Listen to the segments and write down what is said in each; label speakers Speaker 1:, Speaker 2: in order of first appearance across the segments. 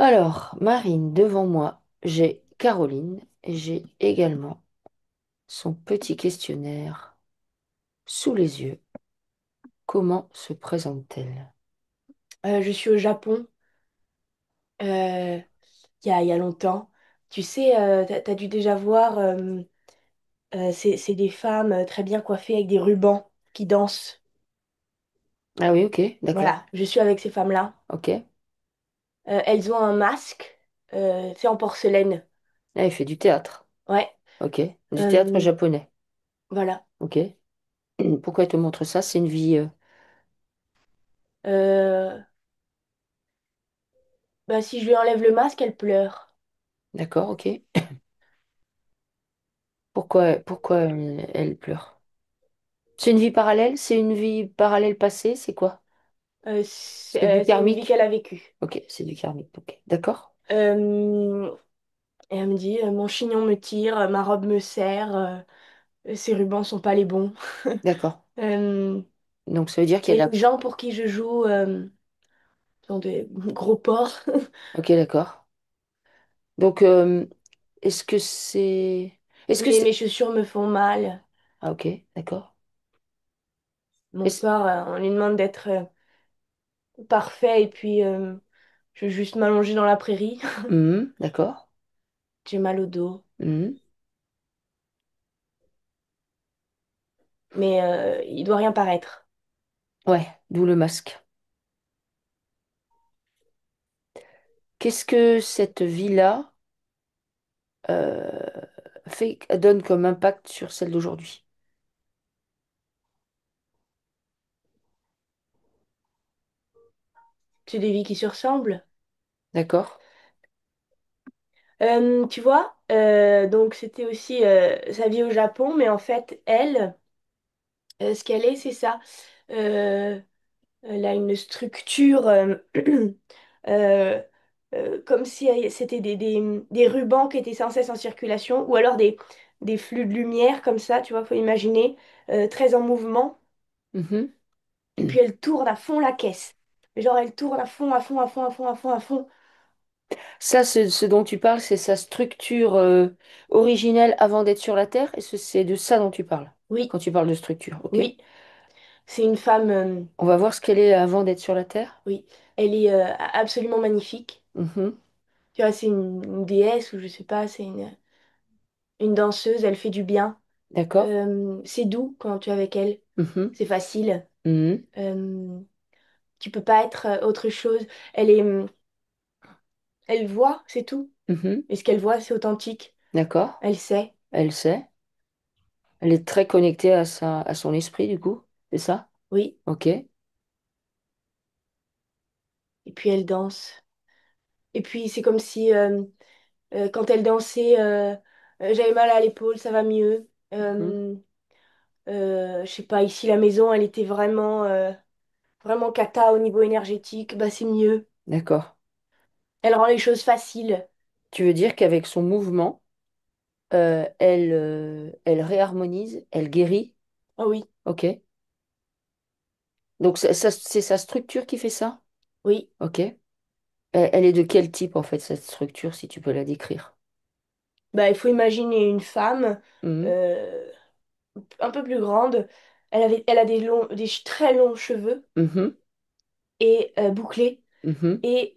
Speaker 1: Alors, Marine, devant moi, j'ai Caroline et j'ai également son petit questionnaire sous les yeux. Comment se présente-t-elle?
Speaker 2: Je suis au Japon euh, il y a longtemps. Tu sais, t'as dû déjà voir, c'est des femmes très bien coiffées avec des rubans qui dansent.
Speaker 1: Ah oui, ok, d'accord.
Speaker 2: Voilà, je suis avec ces femmes-là.
Speaker 1: Ok. Ah,
Speaker 2: Elles ont un masque, c'est en porcelaine.
Speaker 1: elle fait du théâtre.
Speaker 2: Ouais,
Speaker 1: Ok. Du théâtre
Speaker 2: euh,
Speaker 1: japonais.
Speaker 2: voilà.
Speaker 1: Ok. Pourquoi elle te montre ça? C'est une vie.
Speaker 2: Euh, Bah, si je lui enlève le masque, elle pleure.
Speaker 1: D'accord, ok. Pourquoi elle pleure? C'est une vie parallèle? C'est une vie parallèle passée? C'est quoi? C'est du
Speaker 2: C'est une vie
Speaker 1: karmique?
Speaker 2: qu'elle a vécue.
Speaker 1: Ok, c'est du karmique. Ok, d'accord.
Speaker 2: Euh, et elle me dit, mon chignon me tire, ma robe me serre, ces rubans sont pas les bons.
Speaker 1: D'accord.
Speaker 2: Euh,
Speaker 1: Donc ça veut dire
Speaker 2: Et
Speaker 1: qu'elle a.
Speaker 2: les gens pour qui je joue sont des gros porcs.
Speaker 1: Ok, d'accord. Donc, est-ce que c'est... Est-ce que
Speaker 2: Mes
Speaker 1: c'est...
Speaker 2: chaussures me font mal.
Speaker 1: Ah, ok, d'accord.
Speaker 2: Mon
Speaker 1: Est-ce-
Speaker 2: sport, on lui demande d'être parfait et puis je veux juste m'allonger dans la prairie.
Speaker 1: D'accord.
Speaker 2: J'ai mal au dos.
Speaker 1: Mhm.
Speaker 2: Mais il doit rien paraître.
Speaker 1: Ouais, d'où le masque. Qu'est-ce que cette vie-là euh, donne comme impact sur celle d'aujourd'hui?
Speaker 2: C'est des vies qui se ressemblent.
Speaker 1: D'accord?
Speaker 2: Tu vois, donc c'était aussi sa vie au Japon, mais en fait, elle, ce qu'elle est, c'est ça. Euh, Elle a une structure euh, comme si c'était des rubans qui étaient sans cesse en circulation, ou alors des flux de lumière comme ça, tu vois, faut imaginer, très en mouvement.
Speaker 1: Mhm.
Speaker 2: Et puis elle tourne à fond la caisse. Genre elle tourne à fond, à fond, à fond, à fond, à fond, à fond.
Speaker 1: Ça, ce dont tu parles, c'est sa structure originelle avant d'être sur la Terre? Est-ce que c'est de ça dont tu parles
Speaker 2: Oui,
Speaker 1: quand tu parles de structure? Ok.
Speaker 2: oui, c'est une femme,
Speaker 1: On va voir ce qu'elle est avant d'être sur la Terre.
Speaker 2: oui, elle est absolument magnifique.
Speaker 1: Mhm.
Speaker 2: Tu vois, c'est une déesse ou je sais pas, c'est une danseuse, elle fait du bien.
Speaker 1: D'accord?
Speaker 2: C'est doux quand tu es avec elle.
Speaker 1: Mhm.
Speaker 2: C'est facile.
Speaker 1: Mhm.
Speaker 2: Euh, Tu peux pas être autre chose. Elle est, elle voit, c'est tout.
Speaker 1: Mhm.
Speaker 2: Et ce qu'elle voit, c'est authentique.
Speaker 1: D'accord?
Speaker 2: Elle sait.
Speaker 1: Elle sait. Elle est très connectée à son esprit, du coup. C'est ça?
Speaker 2: Oui.
Speaker 1: Ok.
Speaker 2: Et puis elle danse. Et puis c'est comme si quand elle dansait, j'avais mal à l'épaule, ça va mieux.
Speaker 1: Mhm.
Speaker 2: Je sais pas, ici la maison, elle était vraiment cata au niveau énergétique. Bah c'est mieux.
Speaker 1: D'accord.
Speaker 2: Elle rend les choses faciles.
Speaker 1: Tu veux dire qu'avec son mouvement, elle réharmonise, elle guérit.
Speaker 2: Oh oui,
Speaker 1: Ok. Donc c'est sa structure qui fait ça?
Speaker 2: oui.
Speaker 1: Ok. Elle est de quel type, en fait, cette structure, si tu peux la décrire?
Speaker 2: Bah il faut imaginer une femme.
Speaker 1: Mhm.
Speaker 2: euh, un peu plus grande. Elle a très longs cheveux
Speaker 1: Mhm.
Speaker 2: et bouclés.
Speaker 1: Mhm.
Speaker 2: Et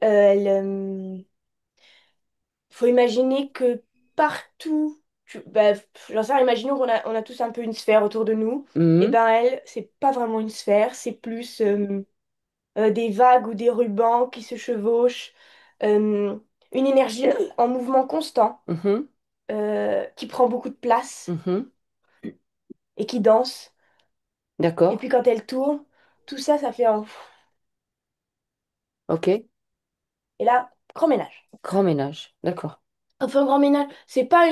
Speaker 2: faut imaginer que partout, bah, j'en sais rien, imaginons on a tous un peu une sphère autour de nous. Et
Speaker 1: Mhm.
Speaker 2: ben elle, c'est pas vraiment une sphère, c'est plus des vagues ou des rubans qui se chevauchent. euh, une énergie en mouvement constant
Speaker 1: Mhm.
Speaker 2: qui prend beaucoup de place
Speaker 1: Mhm.
Speaker 2: et qui danse. Et
Speaker 1: D'accord.
Speaker 2: puis quand elle tourne, tout ça, ça fait un...
Speaker 1: Ok.
Speaker 2: Et là, grand ménage.
Speaker 1: Grand ménage. D'accord.
Speaker 2: Enfin, grand ménage, c'est pas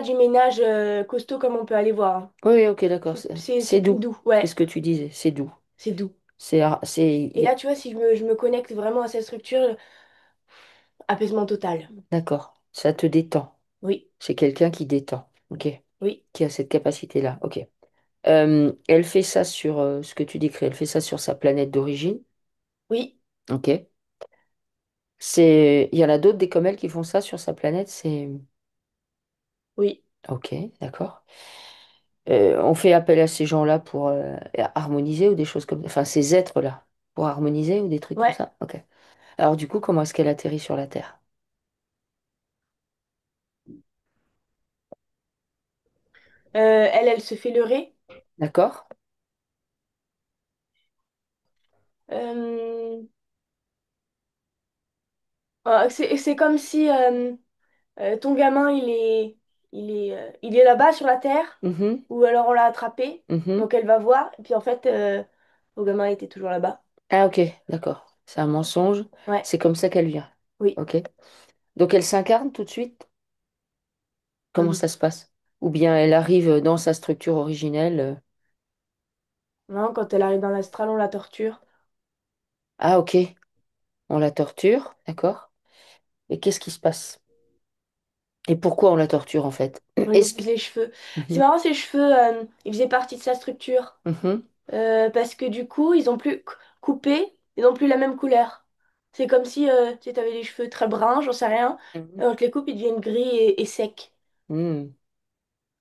Speaker 2: du ménage costaud comme on peut aller voir, hein.
Speaker 1: Oui, oui, ok, d'accord.
Speaker 2: C'est
Speaker 1: C'est
Speaker 2: plus
Speaker 1: doux.
Speaker 2: doux,
Speaker 1: C'est
Speaker 2: ouais,
Speaker 1: ce que tu disais. C'est doux.
Speaker 2: c'est doux. Et
Speaker 1: C'est...
Speaker 2: là, tu vois, si je me connecte vraiment à cette structure, apaisement total.
Speaker 1: D'accord. Ça te détend.
Speaker 2: Oui,
Speaker 1: C'est quelqu'un qui détend. Ok.
Speaker 2: oui,
Speaker 1: Qui a cette capacité-là. Ok. Elle fait ça sur ce que tu décris. Elle fait ça sur sa planète d'origine.
Speaker 2: oui.
Speaker 1: Ok. Il y en a d'autres des comme elle qui font ça sur sa planète, c'est...
Speaker 2: Oui.
Speaker 1: Ok, d'accord. On fait appel à ces gens-là pour harmoniser ou des choses comme... Enfin, ces êtres-là, pour harmoniser ou des trucs comme
Speaker 2: Ouais.
Speaker 1: ça. Ok. Alors du coup, comment est-ce qu'elle atterrit sur la Terre?
Speaker 2: Elle se fait leurrer.
Speaker 1: D'accord?
Speaker 2: Euh, c'est comme si ton gamin, il est là-bas sur la terre,
Speaker 1: Mhm,
Speaker 2: ou alors on l'a attrapé,
Speaker 1: mhm.
Speaker 2: donc elle va voir, et puis en fait, ton gamin était toujours là-bas.
Speaker 1: Ah ok, d'accord. C'est un mensonge.
Speaker 2: Ouais,
Speaker 1: C'est comme ça qu'elle vient.
Speaker 2: oui.
Speaker 1: Ok. Donc elle s'incarne tout de suite? Comment
Speaker 2: Mhm.
Speaker 1: ça se passe? Ou bien elle arrive dans sa structure originelle?
Speaker 2: Non, quand elle arrive dans l'astral, on la torture.
Speaker 1: Ah ok, on la torture, d'accord. Et qu'est-ce qui se passe? Et pourquoi on la torture en fait?
Speaker 2: On lui
Speaker 1: Est-ce que...
Speaker 2: coupe les cheveux. C'est
Speaker 1: Mhm,
Speaker 2: marrant, ses cheveux, ils faisaient partie de sa structure.
Speaker 1: mhm,
Speaker 2: Parce que du coup, ils ont plus coupé, ils n'ont plus la même couleur. C'est comme si tu avais les cheveux très bruns, j'en sais rien.
Speaker 1: mhm,
Speaker 2: On te les coupe, ils deviennent gris et secs.
Speaker 1: mhm.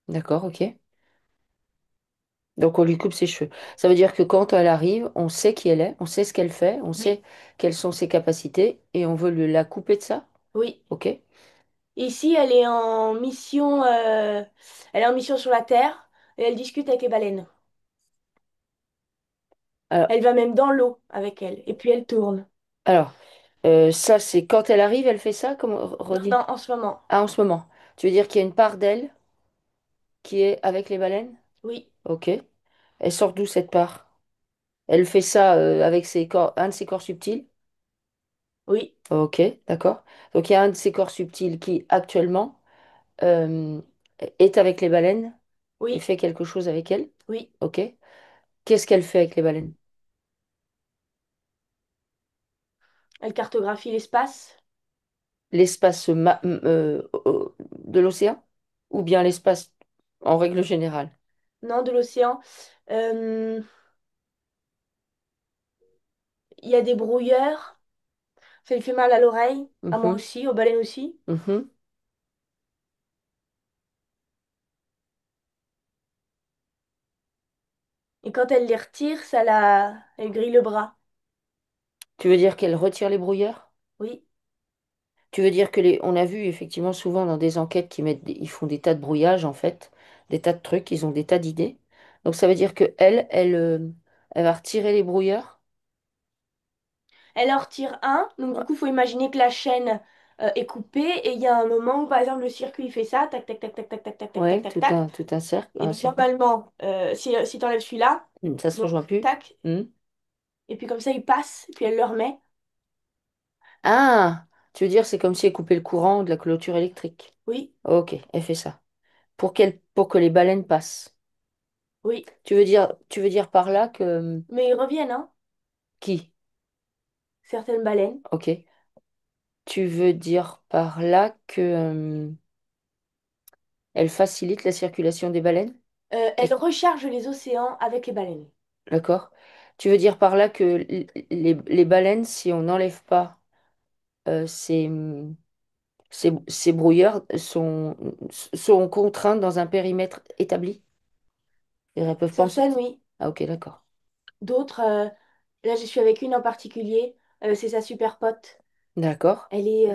Speaker 1: D'accord, ok. Donc on lui coupe ses cheveux. Ça veut dire que quand elle arrive, on sait qui elle est, on sait ce qu'elle fait, on
Speaker 2: Oui,
Speaker 1: sait quelles sont ses capacités et on veut la couper de ça?
Speaker 2: oui.
Speaker 1: Ok.
Speaker 2: Ici, elle est en mission sur la Terre et elle discute avec les baleines.
Speaker 1: Alors,
Speaker 2: Elle va même dans l'eau avec elle et puis elle tourne.
Speaker 1: alors, ça c'est quand elle arrive, elle fait ça, comme
Speaker 2: Non,
Speaker 1: redit.
Speaker 2: non, en ce moment.
Speaker 1: Ah, en ce moment. Tu veux dire qu'il y a une part d'elle qui est avec les baleines?
Speaker 2: Oui,
Speaker 1: Ok. Elle sort d'où cette part? Elle fait ça avec un de ses corps subtils?
Speaker 2: oui,
Speaker 1: Ok, d'accord. Donc il y a un de ses corps subtils qui actuellement euh, est avec les baleines et
Speaker 2: oui,
Speaker 1: fait quelque chose avec elles.
Speaker 2: oui.
Speaker 1: Ok. Qu'est-ce qu'elle fait avec les baleines?
Speaker 2: Elle cartographie l'espace.
Speaker 1: L'espace de l'océan? Ou bien l'espace en règle générale?
Speaker 2: Non, de l'océan. Euh, Il y a des brouilleurs. Ça lui fait mal à l'oreille, à moi
Speaker 1: Mhm,
Speaker 2: aussi, aux baleines aussi.
Speaker 1: mhm.
Speaker 2: Et quand elle les retire, elle grille le bras.
Speaker 1: Tu veux dire qu'elle retire les brouilleurs?
Speaker 2: Oui.
Speaker 1: Tu veux dire on a vu effectivement souvent dans des enquêtes ils font des tas de brouillages en fait, des tas de trucs, ils ont des tas d'idées. Donc ça veut dire que elle va retirer les brouilleurs.
Speaker 2: Elle en retire un. Donc du
Speaker 1: Ouais,
Speaker 2: coup, il faut imaginer que la chaîne est coupée. Et il y a un moment où, par exemple, le circuit il fait ça, tac, tac, tac, tac, tac, tac, tac, tac, tac,
Speaker 1: ouais,
Speaker 2: tac, tac.
Speaker 1: tout un cercle,
Speaker 2: Et
Speaker 1: un
Speaker 2: donc
Speaker 1: circuit.
Speaker 2: normalement, si tu enlèves celui-là,
Speaker 1: Ça se
Speaker 2: donc
Speaker 1: rejoint plus.
Speaker 2: tac,
Speaker 1: Hmm.
Speaker 2: et puis comme ça, il passe, puis elle le remet.
Speaker 1: Ah, tu veux dire c'est comme si elle coupait le courant de la clôture électrique.
Speaker 2: Oui,
Speaker 1: Ok, elle fait ça. Pour que les baleines passent.
Speaker 2: oui.
Speaker 1: Tu veux dire par là que
Speaker 2: Mais ils reviennent, hein,
Speaker 1: qui?
Speaker 2: certaines baleines.
Speaker 1: Ok. Tu veux dire par là que elle facilite la circulation des baleines?
Speaker 2: Elle recharge les océans avec les baleines.
Speaker 1: D'accord. Tu veux dire par là que les baleines, si on n'enlève pas ces brouilleurs, sont contraintes dans un périmètre établi? Et elles peuvent pas en
Speaker 2: Certaines,
Speaker 1: sortir.
Speaker 2: oui.
Speaker 1: Ah ok, d'accord.
Speaker 2: D'autres, là, je suis avec une en particulier. C'est sa super pote.
Speaker 1: D'accord.
Speaker 2: Elle est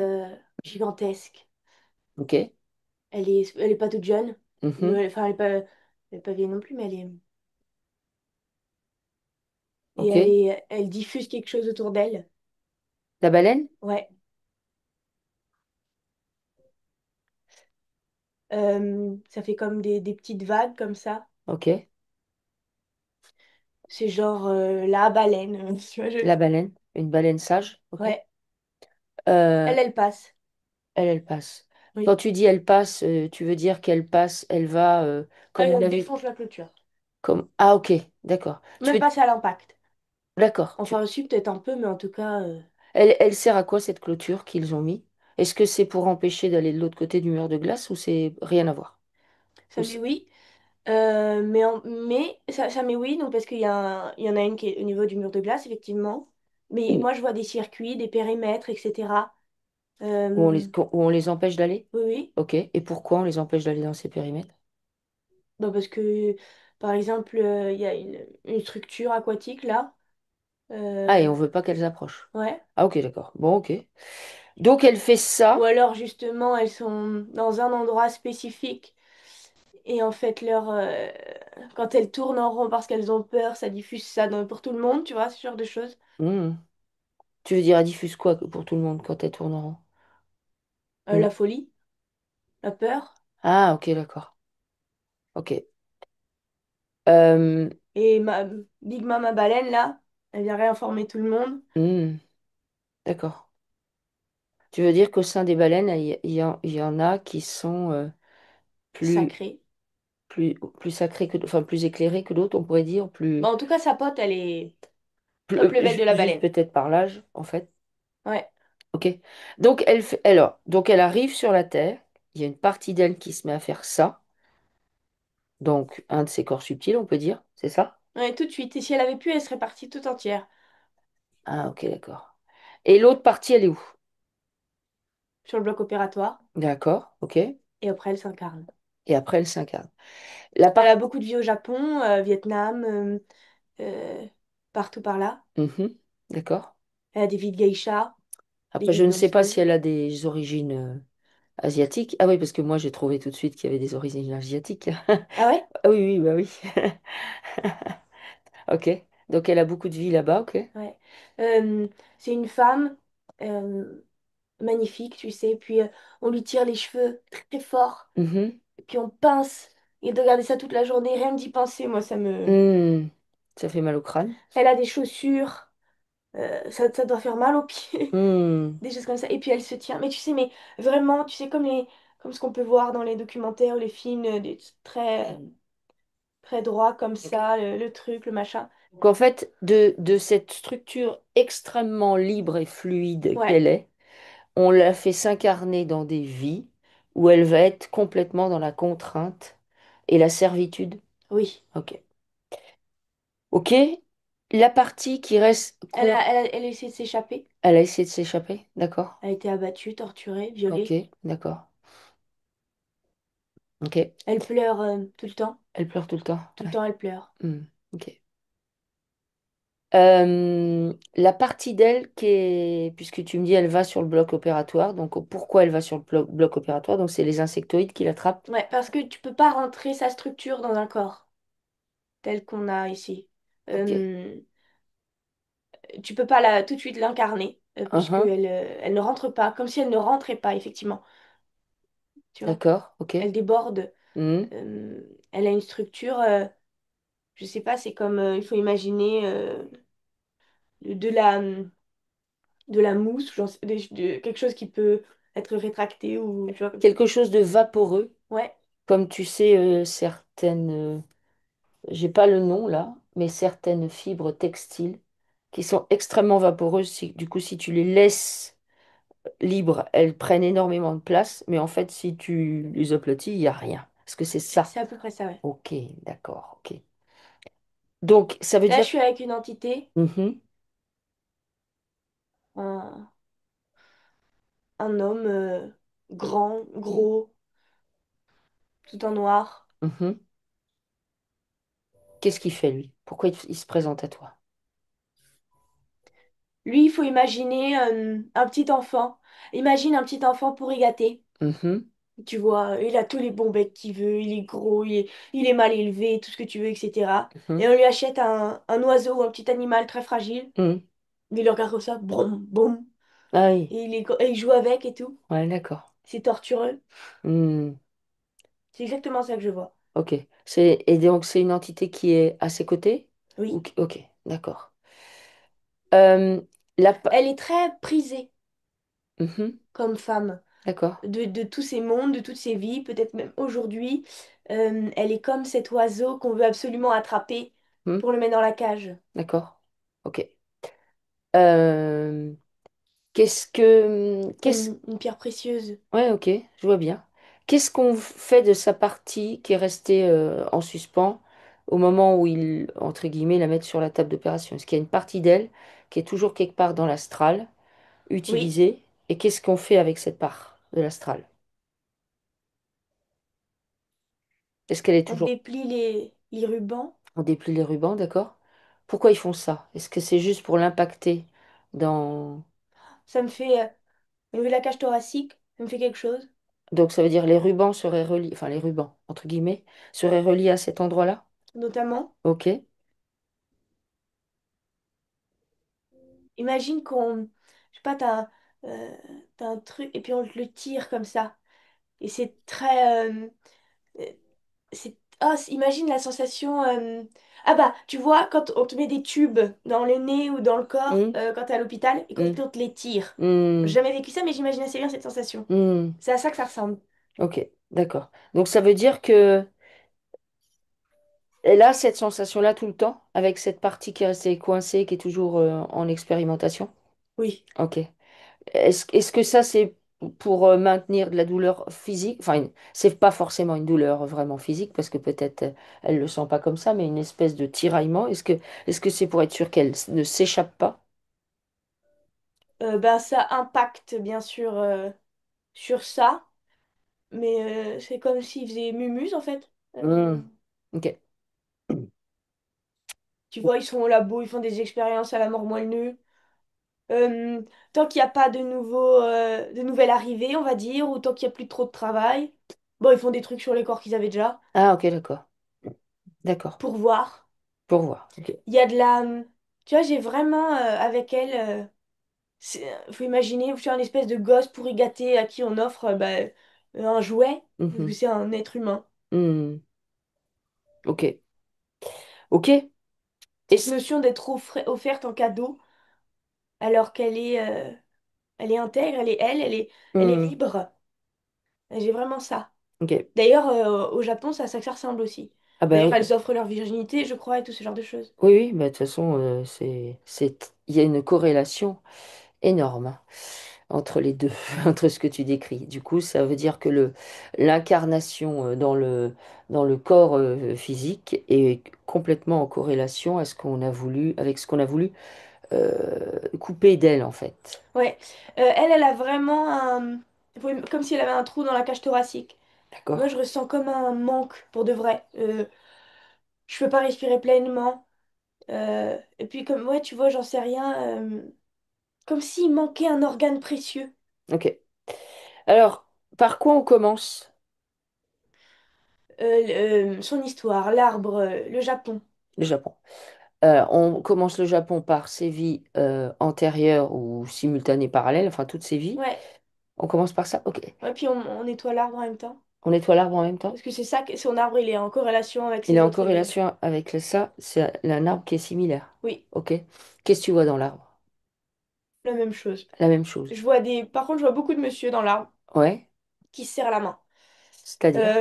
Speaker 2: gigantesque.
Speaker 1: Ok.
Speaker 2: Elle est pas toute jeune.
Speaker 1: Mhm.
Speaker 2: Enfin, elle est pas vieille non plus, mais elle est. Et
Speaker 1: Ok.
Speaker 2: elle diffuse quelque chose autour d'elle.
Speaker 1: La baleine?
Speaker 2: Ouais. Ça fait comme des petites vagues comme ça.
Speaker 1: Ok.
Speaker 2: C'est genre la baleine. Tu vois,
Speaker 1: La baleine. Une baleine sage? Ok.
Speaker 2: ouais.
Speaker 1: Euh,
Speaker 2: Elle passe.
Speaker 1: elle passe. Quand
Speaker 2: Oui.
Speaker 1: tu dis elle passe, tu veux dire qu'elle passe, elle va, comme on
Speaker 2: Elle
Speaker 1: l'a vu,
Speaker 2: défonce la clôture.
Speaker 1: comme... Ah ok, d'accord.
Speaker 2: Même pas à l'impact.
Speaker 1: D'accord.
Speaker 2: Enfin, aussi peut-être un peu, mais en tout cas,
Speaker 1: Elle sert à quoi cette clôture qu'ils ont mis? Est-ce que c'est pour empêcher d'aller de l'autre côté du mur de glace ou c'est rien à voir?
Speaker 2: ça met oui. Mais ça met oui, donc parce il y en a une qui est au niveau du mur de glace, effectivement. Mais
Speaker 1: Mm.
Speaker 2: moi, je vois des circuits, des périmètres, etc. Euh,
Speaker 1: où on les empêche d'aller?
Speaker 2: oui, oui.
Speaker 1: Ok. Et pourquoi on les empêche d'aller dans ces périmètres?
Speaker 2: Bah, parce que, par exemple, il y a une structure aquatique là.
Speaker 1: Ah, et
Speaker 2: Euh,
Speaker 1: on veut pas qu'elles approchent.
Speaker 2: ouais.
Speaker 1: Ah, ok, d'accord. Bon, ok. Donc elle fait
Speaker 2: Ou
Speaker 1: ça.
Speaker 2: alors, justement, elles sont dans un endroit spécifique. Et en fait, quand elles tournent en rond parce qu'elles ont peur, ça diffuse ça pour tout le monde, tu vois, ce genre de choses.
Speaker 1: Hmm. Tu veux dire, elle diffuse quoi pour tout le monde quand elle tourne en rond? Hmm.
Speaker 2: La folie, la peur.
Speaker 1: Ah, ok, d'accord. Ok. Euh,
Speaker 2: Et Big Mama Baleine, là, elle vient réinformer tout le monde.
Speaker 1: hmm, d'accord. Tu veux dire qu'au sein des baleines, il y en a qui sont plus,
Speaker 2: Sacrée.
Speaker 1: plus sacrées enfin plus éclairées que d'autres, on pourrait dire,
Speaker 2: Bon, en tout cas, sa pote, elle est
Speaker 1: plus,
Speaker 2: top level de la
Speaker 1: juste
Speaker 2: baleine.
Speaker 1: peut-être par l'âge, en fait.
Speaker 2: Ouais.
Speaker 1: Ok. Donc donc elle arrive sur la Terre. Il y a une partie d'elle qui se met à faire ça. Donc un de ses corps subtils, on peut dire, c'est ça?
Speaker 2: Ouais, tout de suite. Et si elle avait pu, elle serait partie toute entière
Speaker 1: Ah, ok, d'accord. Et l'autre partie, elle est où?
Speaker 2: sur le bloc opératoire.
Speaker 1: D'accord, ok.
Speaker 2: Et après, elle s'incarne.
Speaker 1: Et après, elle s'incarne. La
Speaker 2: Elle a
Speaker 1: part...
Speaker 2: beaucoup de vie au Japon, Vietnam, euh, partout par là.
Speaker 1: Mhm, d'accord.
Speaker 2: Elle a des vies de geisha, des
Speaker 1: Après, je
Speaker 2: vies de
Speaker 1: ne
Speaker 2: bonne
Speaker 1: sais pas
Speaker 2: femme.
Speaker 1: si elle a des origines asiatiques. Ah oui, parce que moi, j'ai trouvé tout de suite qu'il y avait des origines asiatiques.
Speaker 2: Ah ouais?
Speaker 1: Ah oui, oui, bah oui. Ok. Donc, elle a beaucoup de vie là-bas, ok.
Speaker 2: Ouais. Euh, c'est une femme euh, magnifique, tu sais. Puis on lui tire les cheveux très fort.
Speaker 1: Mhm.
Speaker 2: Et puis on pince. Et de regarder ça toute la journée, rien que d'y penser, moi, ça me...
Speaker 1: Hmm. Ça fait mal au crâne.
Speaker 2: Elle a des chaussures, ça doit faire mal aux pieds.
Speaker 1: Hmm.
Speaker 2: Des choses comme ça. Et puis elle se tient. Mais tu sais, mais vraiment, tu sais, comme ce qu'on peut voir dans les documentaires ou les films, très, très droit comme
Speaker 1: Ok.
Speaker 2: ça, le truc, le machin.
Speaker 1: Donc, en fait, de cette structure extrêmement libre et fluide
Speaker 2: Ouais,
Speaker 1: qu'elle est, on la fait s'incarner dans des vies où elle va être complètement dans la contrainte et la servitude.
Speaker 2: oui.
Speaker 1: Ok. Ok. La partie qui reste
Speaker 2: Elle a essayé de s'échapper.
Speaker 1: elle a essayé de s'échapper, d'accord?
Speaker 2: Elle a été abattue, torturée,
Speaker 1: Ok,
Speaker 2: violée.
Speaker 1: d'accord. Ok.
Speaker 2: Elle pleure tout le temps.
Speaker 1: Elle pleure tout le temps.
Speaker 2: Tout le
Speaker 1: Ouais.
Speaker 2: temps, elle pleure.
Speaker 1: Hmm, ok. La partie d'elle qui est, puisque tu me dis elle va sur le bloc opératoire, donc pourquoi elle va sur le bloc opératoire? Donc c'est les insectoïdes qui l'attrapent.
Speaker 2: Ouais, parce que tu peux pas rentrer sa structure dans un corps tel qu'on a ici.
Speaker 1: Ok.
Speaker 2: Euh, Tu peux pas tout de suite l'incarner, puisque
Speaker 1: Uhum.
Speaker 2: elle ne rentre pas, comme si elle ne rentrait pas, effectivement. Tu vois,
Speaker 1: D'accord, ok.
Speaker 2: elle déborde.
Speaker 1: Hmm.
Speaker 2: Elle a une structure, je sais pas, c'est comme, il faut imaginer de la, de la mousse, quelque chose qui peut être rétracté ou tu vois comme ça.
Speaker 1: Quelque chose de vaporeux,
Speaker 2: Ouais,
Speaker 1: comme tu sais, certaines, j'ai pas le nom là, mais certaines fibres textiles qui sont extrêmement vaporeuses. Du coup, si tu les laisses libres, elles prennent énormément de place, mais en fait, si tu les aplatis, il n'y a rien. Est-ce que c'est ça?
Speaker 2: c'est à peu près ça, ouais.
Speaker 1: Ok, d'accord, ok. Donc, ça veut
Speaker 2: Là,
Speaker 1: dire...
Speaker 2: je suis avec une entité,
Speaker 1: Mhm,
Speaker 2: un, un homme grand, gros, tout en noir.
Speaker 1: mhm. Qu'est-ce qu'il fait, lui? Pourquoi il se présente à toi?
Speaker 2: Lui, il faut imaginer un petit enfant. Imagine un petit enfant pourri gâté.
Speaker 1: Mhm,
Speaker 2: Tu vois, il a tous les bons becs qu'il veut, il est gros, il est mal élevé, tout ce que tu veux, etc.
Speaker 1: mhm,
Speaker 2: Et on lui achète un oiseau ou un petit animal très fragile.
Speaker 1: mhm.
Speaker 2: Il le regarde comme ça, boum, boum.
Speaker 1: Ah oui,
Speaker 2: Et il joue avec et tout.
Speaker 1: ouais, d'accord.
Speaker 2: C'est tortureux.
Speaker 1: Hmm,
Speaker 2: C'est exactement ça que je vois.
Speaker 1: ok. Et donc, c'est une entité qui est à ses côtés?
Speaker 2: Oui.
Speaker 1: Ok, d'accord. Euh, la... pa-
Speaker 2: Elle est très prisée
Speaker 1: Mhm,
Speaker 2: comme femme
Speaker 1: d'accord.
Speaker 2: de tous ces mondes, de toutes ces vies, peut-être même aujourd'hui. Elle est comme cet oiseau qu'on veut absolument attraper
Speaker 1: Hmm,
Speaker 2: pour le mettre dans la cage.
Speaker 1: d'accord. Ok. Euh, qu'est-ce que...
Speaker 2: Comme
Speaker 1: Qu'est-ce...
Speaker 2: une pierre précieuse.
Speaker 1: Ouais, ok, je vois bien. Qu'est-ce qu'on fait de sa partie qui est restée en suspens au moment où ils, entre guillemets, la mettent sur la table d'opération? Est-ce qu'il y a une partie d'elle qui est toujours quelque part dans l'astral,
Speaker 2: Oui,
Speaker 1: utilisée? Et qu'est-ce qu'on fait avec cette part de l'astral? Est-ce qu'elle est
Speaker 2: On
Speaker 1: toujours...
Speaker 2: déplie les rubans.
Speaker 1: On déplie les rubans, d'accord? Pourquoi ils font ça? Est-ce que c'est juste pour l'impacter dans...
Speaker 2: Ça me fait, au niveau de la cage thoracique, ça me fait quelque chose,
Speaker 1: Donc ça veut dire les rubans seraient reliés, enfin les rubans, entre guillemets, seraient reliés à cet endroit-là?
Speaker 2: notamment.
Speaker 1: Ok.
Speaker 2: Imagine qu'on, je sais pas, euh, t'as un truc et puis on te le tire comme ça. Et c'est très, euh, imagine la sensation. Ah bah, tu vois, quand on te met des tubes dans le nez ou dans le corps,
Speaker 1: Hmm,
Speaker 2: quand t'es à l'hôpital, et
Speaker 1: hmm,
Speaker 2: qu'on te les tire. J'ai
Speaker 1: hmm,
Speaker 2: jamais vécu ça, mais j'imagine assez bien cette sensation.
Speaker 1: hmm.
Speaker 2: C'est à ça que ça ressemble.
Speaker 1: Ok, d'accord. Donc ça veut dire que elle a cette sensation-là tout le temps, avec cette partie qui est restée coincée, qui est toujours en expérimentation?
Speaker 2: Oui.
Speaker 1: Ok. Est-ce que ça, c'est pour maintenir de la douleur physique? Enfin, c'est pas forcément une douleur vraiment physique, parce que peut-être elle le sent pas comme ça, mais une espèce de tiraillement. Est-ce que c'est pour être sûr qu'elle ne s'échappe pas?
Speaker 2: Ben, ça impacte bien sûr sur ça, mais c'est comme s'ils faisaient mumuse en fait.
Speaker 1: Hmm, ok.
Speaker 2: Tu vois, ils sont au labo, ils font des expériences à la mort moelle-nue. Euh, Tant qu'il n'y a pas de nouvelles arrivées, on va dire, ou tant qu'il n'y a plus trop de travail, bon, ils font des trucs sur les corps qu'ils avaient déjà
Speaker 1: Ah, ok, d'accord. D'accord.
Speaker 2: pour voir.
Speaker 1: Pour voir. Ok.
Speaker 2: Il y a de la... Tu vois, j'ai vraiment avec elle... faut imaginer, je suis un espèce de gosse pourri gâté à qui on offre un jouet, parce que
Speaker 1: Mhm.
Speaker 2: c'est un être humain.
Speaker 1: Hmm, ok. Ok.
Speaker 2: Cette
Speaker 1: Est-ce...
Speaker 2: notion d'être offerte en cadeau, alors elle est intègre, elle est
Speaker 1: hmm,
Speaker 2: libre. J'ai vraiment ça.
Speaker 1: ok.
Speaker 2: D'ailleurs, au Japon, c'est à ça que ça ressemble aussi.
Speaker 1: Ah ben
Speaker 2: D'ailleurs,
Speaker 1: oui.
Speaker 2: elles offrent leur virginité, je crois, et tout ce genre de choses.
Speaker 1: Oui, oui, bah, de toute façon, il y a une corrélation énorme hein, entre les deux, entre ce que tu décris. Du coup, ça veut dire que l'incarnation dans le corps physique est complètement en corrélation à ce qu'on a voulu, avec ce qu'on a voulu couper d'elle, en fait.
Speaker 2: Ouais. Elle a vraiment un... Comme si elle avait un trou dans la cage thoracique. Moi,
Speaker 1: D'accord?
Speaker 2: je ressens comme un manque, pour de vrai. Je peux pas respirer pleinement. Et puis, comme, ouais, tu vois, j'en sais rien. Comme s'il manquait un organe précieux.
Speaker 1: Ok. Alors, par quoi on commence
Speaker 2: Son histoire, l'arbre, le Japon.
Speaker 1: le Japon? On commence le Japon par ses vies antérieures ou simultanées parallèles, enfin toutes ses vies.
Speaker 2: Ouais.
Speaker 1: On commence par ça? Ok.
Speaker 2: Ouais, puis on nettoie l'arbre en même temps.
Speaker 1: On nettoie l'arbre en même temps?
Speaker 2: Parce que c'est ça, son arbre, il est en corrélation avec
Speaker 1: Il est
Speaker 2: ses
Speaker 1: en
Speaker 2: autres vies.
Speaker 1: corrélation avec ça, c'est un arbre qui est similaire.
Speaker 2: Oui,
Speaker 1: Ok. Qu'est-ce que tu vois dans l'arbre?
Speaker 2: la même chose.
Speaker 1: La même chose.
Speaker 2: Je vois Par contre, je vois beaucoup de monsieur dans l'arbre
Speaker 1: Ouais.
Speaker 2: qui se serrent la main.
Speaker 1: C'est-à-dire?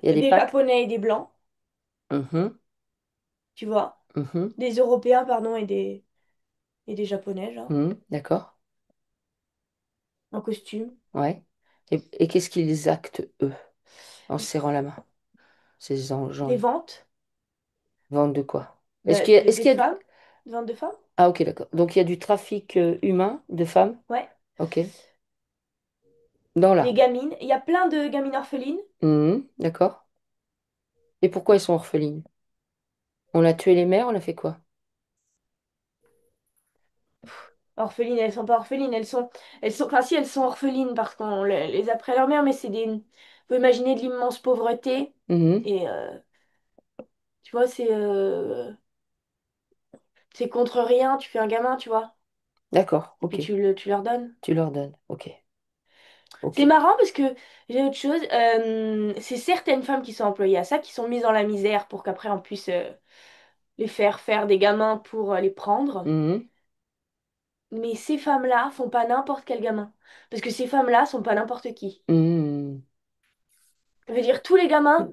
Speaker 1: Il y a des
Speaker 2: Des
Speaker 1: pattes?
Speaker 2: Japonais et des Blancs,
Speaker 1: Mhm,
Speaker 2: tu vois.
Speaker 1: mhm,
Speaker 2: Des Européens, pardon, et des Japonais, genre,
Speaker 1: d'accord.
Speaker 2: en costume.
Speaker 1: Ouais. Et qu'est-ce qu'ils actent, eux, en se
Speaker 2: Ils-
Speaker 1: serrant la main? Ces
Speaker 2: Des
Speaker 1: gens-là.
Speaker 2: ventes
Speaker 1: Vendent de quoi? Est-ce
Speaker 2: des
Speaker 1: qu'il y a du...
Speaker 2: femmes, des ventes de femmes.
Speaker 1: Ah, ok, d'accord. Donc il y a du trafic humain de femmes?
Speaker 2: Ouais.
Speaker 1: Ok. Dans
Speaker 2: Des
Speaker 1: l'arbre.
Speaker 2: gamines. Il y a plein de gamines orphelines.
Speaker 1: D'accord. Et pourquoi ils sont orphelines? On a tué les mères, on a fait quoi?
Speaker 2: Orphelines, elles sont pas orphelines, enfin si, elles sont orphelines parce qu'on les a pris à leur mère, mais faut imaginer de l'immense pauvreté.
Speaker 1: Mhm,
Speaker 2: Et tu vois, c'est contre rien, tu fais un gamin, tu vois,
Speaker 1: d'accord,
Speaker 2: et puis
Speaker 1: ok.
Speaker 2: tu leur donnes.
Speaker 1: Tu leur donnes. Ok. Ok.
Speaker 2: C'est marrant parce que j'ai autre chose. C'est certaines femmes qui sont employées à ça, qui sont mises dans la misère pour qu'après on puisse les faire faire des gamins pour les prendre.
Speaker 1: Mhm,
Speaker 2: Mais ces femmes-là font pas n'importe quel gamin. Parce que ces femmes-là sont pas n'importe qui.
Speaker 1: mhm.
Speaker 2: Je veux dire, tous les gamins,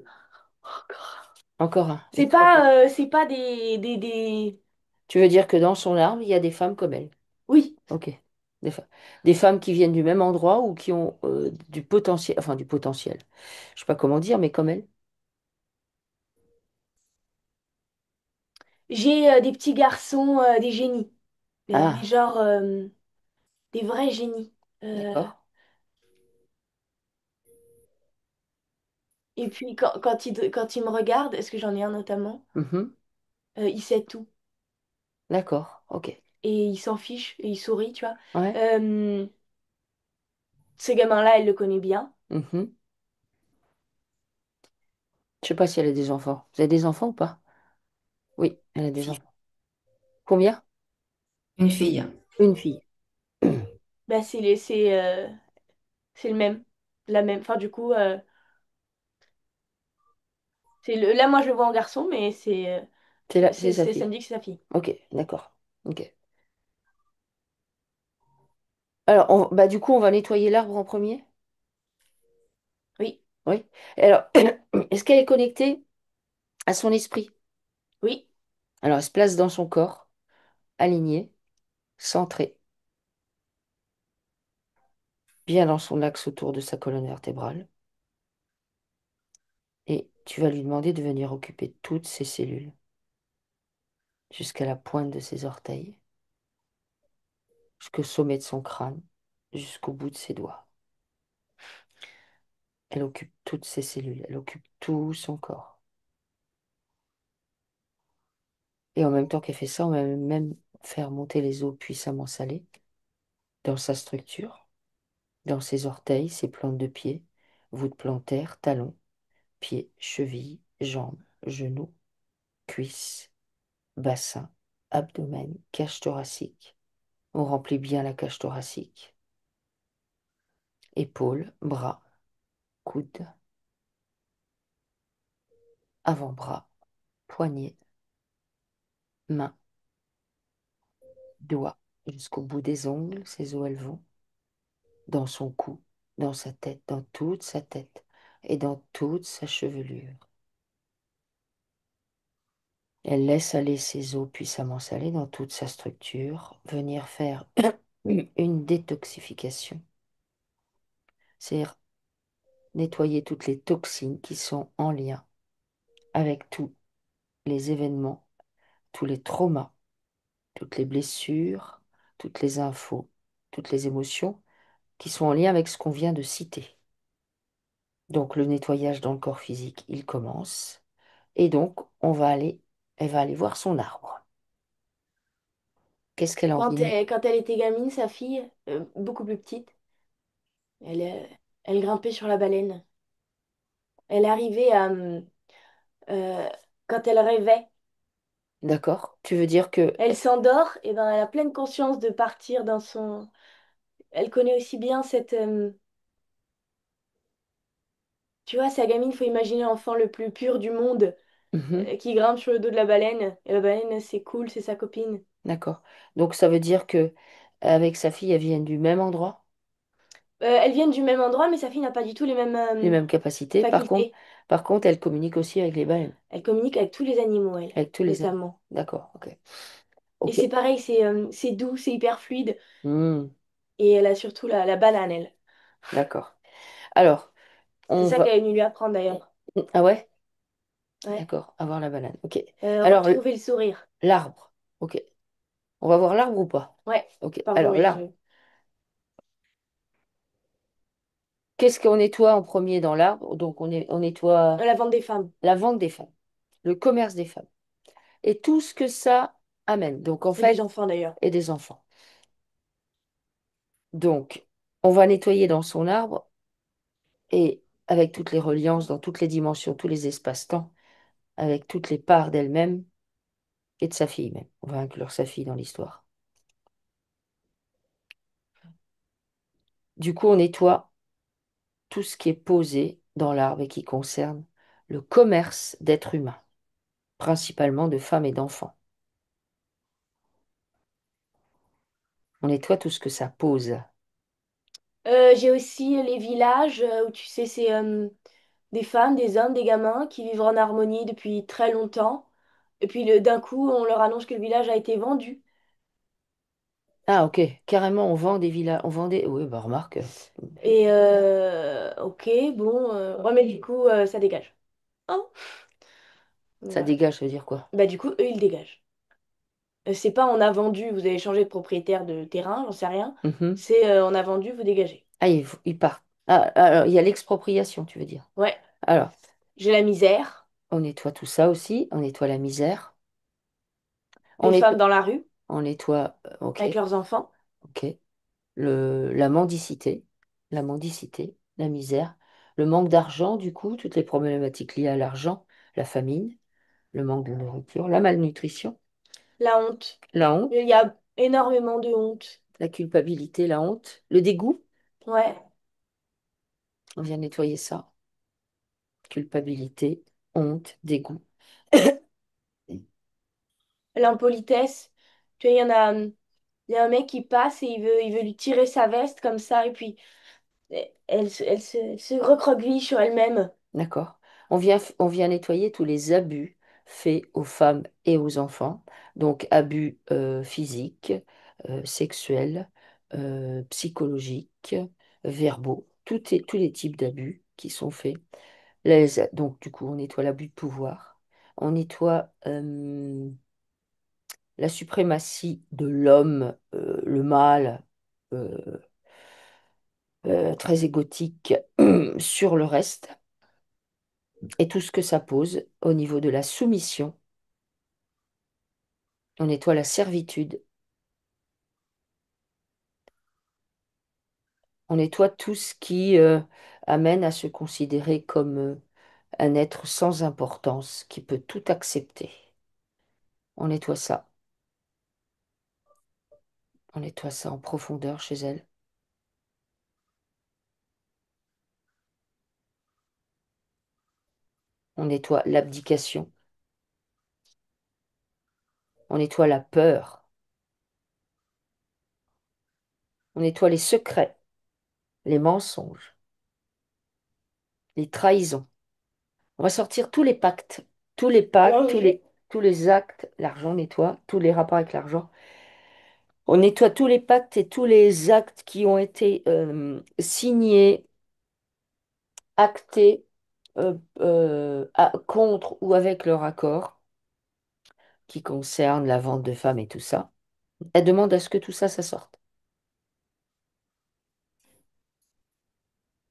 Speaker 1: Encore un. Très bien.
Speaker 2: c'est pas
Speaker 1: Tu veux dire que dans son arbre, il y a des femmes comme elle.
Speaker 2: Oui,
Speaker 1: Ok. Des femmes qui viennent du même endroit ou qui ont du potentiel. Enfin, du potentiel. Je sais pas comment dire, mais comme elle.
Speaker 2: j'ai des petits garçons, des génies. Mais
Speaker 1: Ah.
Speaker 2: genre, des vrais génies. Euh,
Speaker 1: D'accord.
Speaker 2: et puis quand il me regarde, est-ce que j'en ai un notamment,
Speaker 1: Mhm.
Speaker 2: il sait tout.
Speaker 1: D'accord. Ok.
Speaker 2: Et il s'en fiche et il sourit, tu vois.
Speaker 1: Ouais.
Speaker 2: Euh, Ce gamin-là, elle le connaît bien.
Speaker 1: Mhm. Je sais pas si elle a des enfants. Vous avez des enfants ou pas? Oui, elle a des
Speaker 2: Si.
Speaker 1: enfants. Combien?
Speaker 3: Une fille.
Speaker 1: Une fille.
Speaker 2: Bah, c'est le même. La même. Enfin, du coup, là, moi, je le vois en garçon, mais
Speaker 1: C'est sa
Speaker 2: ça
Speaker 1: fille.
Speaker 2: me dit que c'est sa fille.
Speaker 1: Ok, d'accord. Ok. Alors, bah, du coup, on va nettoyer l'arbre en premier.
Speaker 2: Oui,
Speaker 1: Oui. Alors, est-ce qu'elle est connectée à son esprit?
Speaker 2: oui.
Speaker 1: Alors, elle se place dans son corps, alignée, centrée, bien dans son axe autour de sa colonne vertébrale. Et tu vas lui demander de venir occuper toutes ses cellules, jusqu'à la pointe de ses orteils, jusqu'au sommet de son crâne, jusqu'au bout de ses doigts. Elle occupe toutes ses cellules, elle occupe tout son corps. Et en même temps qu'elle fait ça, on va même faire monter les eaux puissamment salées dans sa structure, dans ses orteils, ses plantes de pied, voûte plantaire, talons, pieds, chevilles, jambes, genoux, cuisses, bassin, abdomen, cage thoracique. On remplit bien la cage thoracique. Épaules, bras, coudes, avant-bras, poignets, mains, doigts, jusqu'au bout des ongles, ses os elles vont, dans son cou, dans sa tête, dans toute sa tête et dans toute sa chevelure. Elle laisse aller ses eaux puissamment salées dans toute sa structure, venir faire une détoxification, c'est-à-dire nettoyer toutes les toxines qui sont en lien avec tous les événements, tous les traumas, toutes les blessures, toutes les infos, toutes les émotions qui sont en lien avec ce qu'on vient de citer. Donc le nettoyage dans le corps physique, il commence. Et donc, elle va aller voir son arbre. Qu'est-ce qu'elle a envie
Speaker 2: Quand elle était gamine, sa fille, beaucoup plus petite, elle grimpait sur la baleine. Elle arrivait euh, quand elle rêvait,
Speaker 1: D'accord? Tu veux dire que...
Speaker 2: elle s'endort, et ben elle a pleine conscience de partir dans son. Elle connaît aussi bien tu vois, sa gamine, faut imaginer l'enfant le plus pur du monde
Speaker 1: Mhm,
Speaker 2: qui grimpe sur le dos de la baleine. Et la baleine, c'est cool, c'est sa copine.
Speaker 1: d'accord. Donc ça veut dire que avec sa fille, elles viennent du même endroit,
Speaker 2: Elles viennent du même endroit, mais sa fille n'a pas du tout les mêmes
Speaker 1: les mêmes capacités.
Speaker 2: facultés.
Speaker 1: Par contre, elle communique aussi avec les baleines,
Speaker 2: Elle communique avec tous les animaux, elle,
Speaker 1: avec tous les animaux.
Speaker 2: notamment.
Speaker 1: D'accord, ok.
Speaker 2: Et
Speaker 1: Ok.
Speaker 2: c'est pareil, c'est doux, c'est hyper fluide.
Speaker 1: Hmm,
Speaker 2: Et elle a surtout la banane, elle.
Speaker 1: d'accord. Alors,
Speaker 2: C'est
Speaker 1: on
Speaker 2: ça
Speaker 1: va...
Speaker 2: qu'elle est venue lui apprendre d'ailleurs.
Speaker 1: Ah ouais?
Speaker 2: Ouais.
Speaker 1: D'accord, avoir la banane. Ok. Alors,
Speaker 2: Retrouver le sourire.
Speaker 1: l'arbre. Ok. On va voir l'arbre ou pas?
Speaker 2: Ouais,
Speaker 1: Ok.
Speaker 2: pardon,
Speaker 1: Alors,
Speaker 2: mais
Speaker 1: l'arbre. Qu'est-ce qu'on nettoie en premier dans l'arbre? Donc, on nettoie
Speaker 2: la vente des femmes
Speaker 1: la vente des femmes, le commerce des femmes et tout ce que ça amène. Donc, en
Speaker 2: et des
Speaker 1: fait,
Speaker 2: enfants d'ailleurs.
Speaker 1: et des enfants. Donc, on va nettoyer dans son arbre et avec toutes les reliances, dans toutes les dimensions, tous les espaces-temps, avec toutes les parts d'elle-même et de sa fille même. On va inclure sa fille dans l'histoire. Du coup, on nettoie tout ce qui est posé dans l'arbre et qui concerne le commerce d'êtres humains, principalement de femmes et d'enfants. On nettoie tout ce que ça pose.
Speaker 2: J'ai aussi les villages où tu sais, c'est des femmes, des hommes, des gamins qui vivent en harmonie depuis très longtemps. Et puis d'un coup, on leur annonce que le village a été vendu.
Speaker 1: Ah, ok, carrément, on vend des villas, on vend des... Oui, bah remarque,
Speaker 2: Et ok, bon, ouais, mais du coup, ça dégage. Hein.
Speaker 1: ça
Speaker 2: Voilà.
Speaker 1: dégage, ça veut dire quoi?
Speaker 2: Bah du coup, eux, ils dégagent. C'est pas on a vendu, vous avez changé de propriétaire de terrain, j'en sais rien.
Speaker 1: Mhm.
Speaker 2: C'est on a vendu, vous dégagez.
Speaker 1: Ah, il part. Ah, alors, il y a l'expropriation, tu veux dire.
Speaker 2: Ouais,
Speaker 1: Alors,
Speaker 2: j'ai la misère,
Speaker 1: on nettoie tout ça aussi. On nettoie la misère. On
Speaker 2: les femmes
Speaker 1: nettoie,
Speaker 2: dans la rue
Speaker 1: on nettoie, ok,
Speaker 2: avec leurs enfants,
Speaker 1: ok. La mendicité, la misère, le manque d'argent, du coup, toutes les problématiques liées à l'argent, la famine, le manque de nourriture, la malnutrition,
Speaker 2: la honte.
Speaker 1: la honte,
Speaker 2: Il y a énormément de honte.
Speaker 1: la culpabilité, la honte, le dégoût.
Speaker 2: Ouais,
Speaker 1: On vient nettoyer ça. Culpabilité, honte, dégoût.
Speaker 2: l'impolitesse. Tu vois, il y a un mec qui passe et il veut lui tirer sa veste comme ça et puis elle se recroqueville sur elle-même.
Speaker 1: D'accord. On vient nettoyer tous les abus faits aux femmes et aux enfants. Donc abus physiques, sexuels, psychologiques, verbaux, tous les types d'abus qui sont faits. Donc du coup, on nettoie l'abus de pouvoir. On nettoie la suprématie de l'homme, le mâle, euh, très égotique, sur le reste. Et tout ce que ça pose au niveau de la soumission. On nettoie la servitude, on nettoie tout ce qui amène à se considérer comme un être sans importance, qui peut tout accepter. On nettoie ça, on nettoie ça en profondeur chez elle. On nettoie l'abdication, on nettoie la peur, on nettoie les secrets, les mensonges, les trahisons. On va sortir tous les pactes, tous les pactes,
Speaker 2: L'argent.
Speaker 1: tous les actes. L'argent on nettoie, tous les rapports avec l'argent. On nettoie tous les pactes et tous les actes qui ont été signés, actés contre ou avec leur accord, qui concernent la vente de femmes et tout ça. Elle demande à ce que tout ça, ça sorte.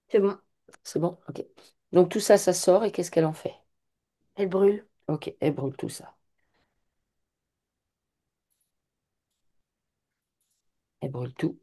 Speaker 2: C'est bon,
Speaker 1: C'est bon? Ok. Donc tout ça, ça sort et qu'est-ce qu'elle en fait?
Speaker 2: elle brûle.
Speaker 1: Ok, elle brûle tout ça. Elle brûle tout.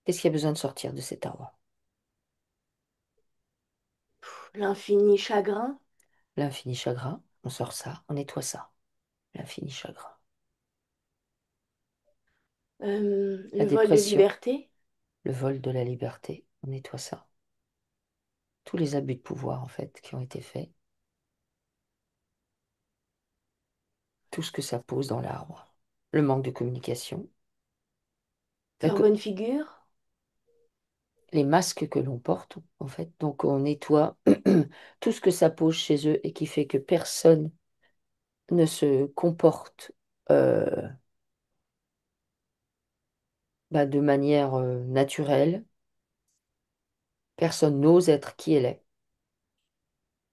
Speaker 1: Qu'est-ce qu'il y a besoin de sortir de cet arbre?
Speaker 2: L'infini chagrin,
Speaker 1: L'infini chagrin, on sort ça, on nettoie ça. L'infini chagrin. La
Speaker 2: le vol de
Speaker 1: dépression,
Speaker 2: liberté,
Speaker 1: le vol de la liberté, on nettoie ça. Tous les abus de pouvoir, en fait, qui ont été faits. Tout ce que ça pose dans l'arbre. Le manque de communication. La
Speaker 2: faire
Speaker 1: co-
Speaker 2: bonne figure,
Speaker 1: les masques que l'on porte, en fait. Donc on nettoie tout ce que ça pose chez eux et qui fait que personne ne se comporte de manière naturelle. Personne n'ose être qui elle est.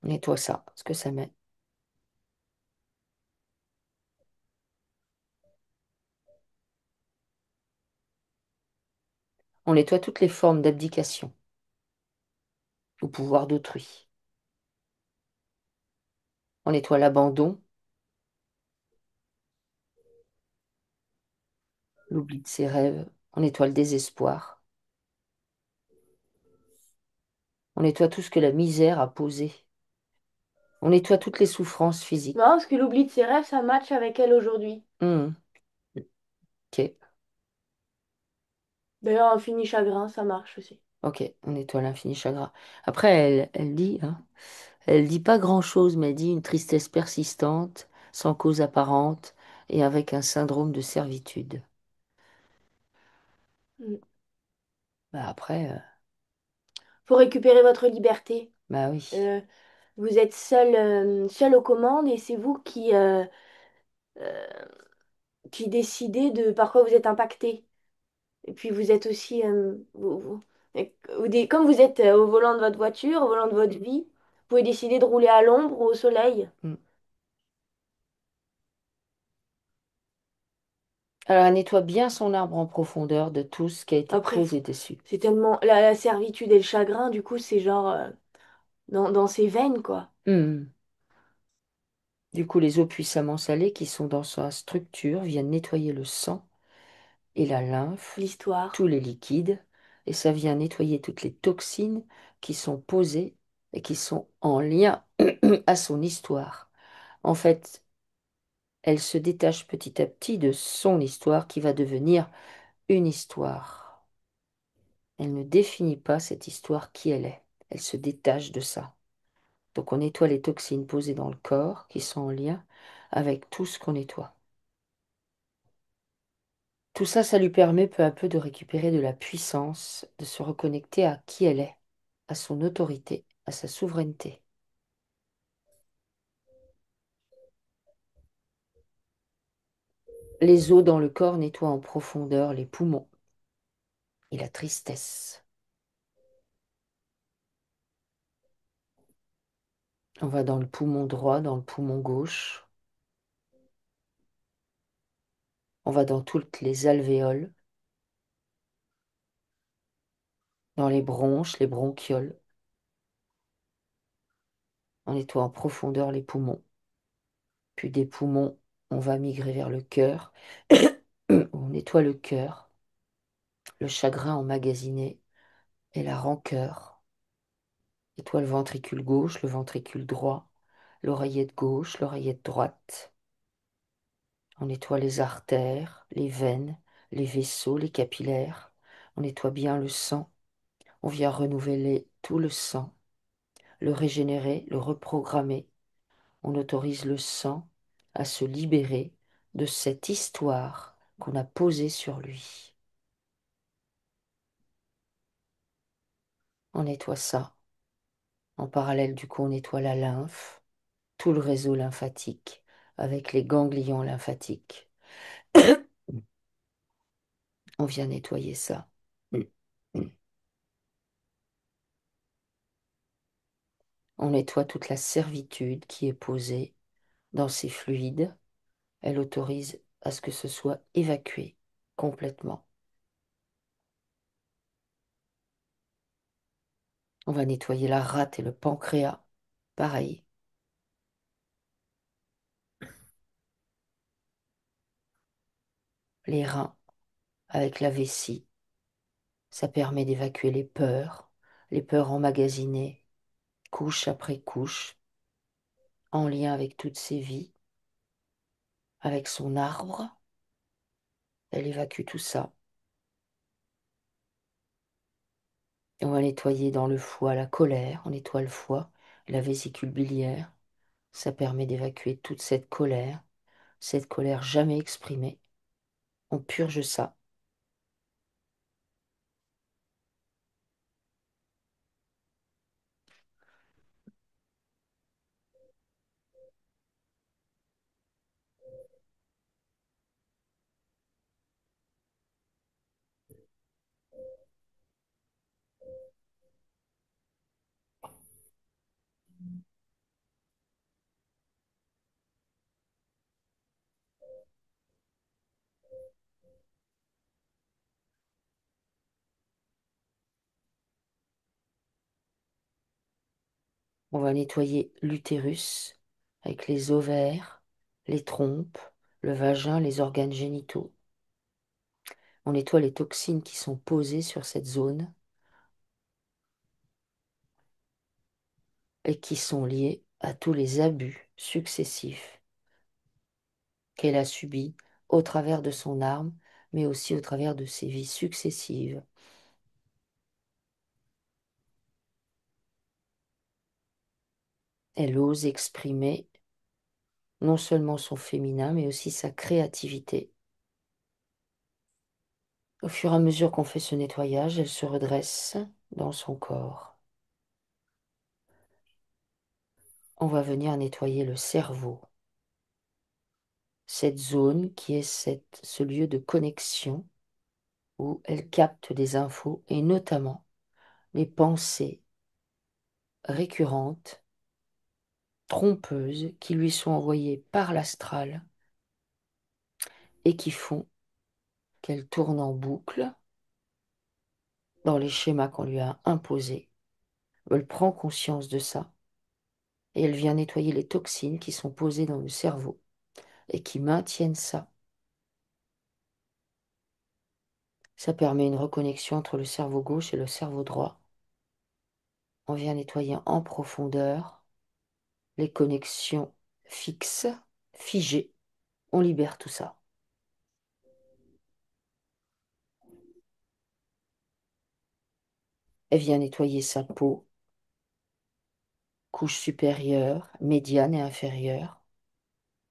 Speaker 1: On nettoie ça, ce que ça met. On nettoie toutes les formes d'abdication au pouvoir d'autrui. On nettoie l'abandon, l'oubli de ses rêves. On nettoie le désespoir. On nettoie tout ce que la misère a posé. On nettoie toutes les souffrances
Speaker 2: non,
Speaker 1: physiques.
Speaker 2: parce que l'oubli de ses rêves, ça match avec elle aujourd'hui.
Speaker 1: Hmm, ok,
Speaker 2: D'ailleurs, infini chagrin, ça marche aussi.
Speaker 1: ok, on nettoie l'infini chagrin. Après, elle dit, hein, elle dit pas grand-chose, mais elle dit une tristesse persistante, sans cause apparente, et avec un syndrome de servitude.
Speaker 2: Mm.
Speaker 1: Bah après.
Speaker 2: faut récupérer votre liberté.
Speaker 1: Bah oui.
Speaker 2: Euh, Vous êtes seul aux commandes et c'est vous euh, qui décidez de par quoi vous êtes impacté. Et puis vous êtes aussi, comme vous êtes au volant de votre voiture, au volant de votre vie, vous pouvez décider de rouler à l'ombre ou au soleil.
Speaker 1: Mm. Alors, elle nettoie bien son arbre en profondeur de tout ce qui a été
Speaker 2: Après,
Speaker 1: posé dessus.
Speaker 2: c'est tellement la servitude et le chagrin, du coup, c'est genre dans ses veines, quoi.
Speaker 1: Mm. Du coup, les eaux puissamment salées qui sont dans sa structure viennent nettoyer le sang et la lymphe, tous
Speaker 2: L'histoire.
Speaker 1: les liquides, et ça vient nettoyer toutes les toxines qui sont posées et qui sont en lien à son histoire. En fait, elle se détache petit à petit de son histoire qui va devenir une histoire. Elle ne définit pas cette histoire qui elle est. Elle se détache de ça. Donc on nettoie les toxines posées dans le corps qui sont en lien avec tout ce qu'on nettoie. Tout ça, ça lui permet peu à peu de récupérer de la puissance, de se reconnecter à qui elle est, à son autorité, à sa souveraineté. Les os dans le corps nettoient en profondeur les poumons et la tristesse. On va dans le poumon droit, dans le poumon gauche. On va dans toutes les alvéoles, dans les bronches, les bronchioles. On nettoie en profondeur les poumons. Puis des poumons, on va migrer vers le cœur. On nettoie le cœur, le chagrin emmagasiné et la rancœur. Nettoie le ventricule gauche, le ventricule droit, l'oreillette gauche, l'oreillette droite. On nettoie les artères, les veines, les vaisseaux, les capillaires. On nettoie bien le sang. On vient renouveler tout le sang, le régénérer, le reprogrammer. On autorise le sang à se libérer de cette histoire qu'on a posée sur lui. On nettoie ça. En parallèle, du coup, on nettoie la lymphe, tout le réseau lymphatique, avec les ganglions lymphatiques. On vient nettoyer ça. On nettoie toute la servitude qui est posée dans ces fluides. Elle autorise à ce que ce soit évacué complètement. On va nettoyer la rate et le pancréas. Pareil. Les reins avec la vessie. Ça permet d'évacuer les peurs emmagasinées, couche après couche, en lien avec toutes ses vies, avec son arbre. Elle évacue tout ça. Et on va nettoyer dans le foie la colère. On nettoie le foie, la vésicule biliaire. Ça permet d'évacuer toute cette colère jamais exprimée. On purge ça. On va nettoyer l'utérus avec les ovaires, les trompes, le vagin, les organes génitaux. On nettoie les toxines qui sont posées sur cette zone et qui sont liées à tous les abus successifs qu'elle a subis au travers de son arme, mais aussi au travers de ses vies successives. Elle ose exprimer non seulement son féminin, mais aussi sa créativité. Au fur et à mesure qu'on fait ce nettoyage, elle se redresse dans son corps. on va venir nettoyer le cerveau, cette zone qui est ce lieu de connexion où elle capte des infos et notamment les pensées récurrentes, trompeuses, qui lui sont envoyées par l'astral et qui font qu'elle tourne en boucle dans les schémas qu'on lui a imposés. Elle prend conscience de ça et elle vient nettoyer les toxines qui sont posées dans le cerveau et qui maintiennent ça. Ça permet une reconnexion entre le cerveau gauche et le cerveau droit. On vient nettoyer en profondeur les connexions fixes, figées. On libère tout ça. Elle vient nettoyer sa peau, couche supérieure, médiane et inférieure,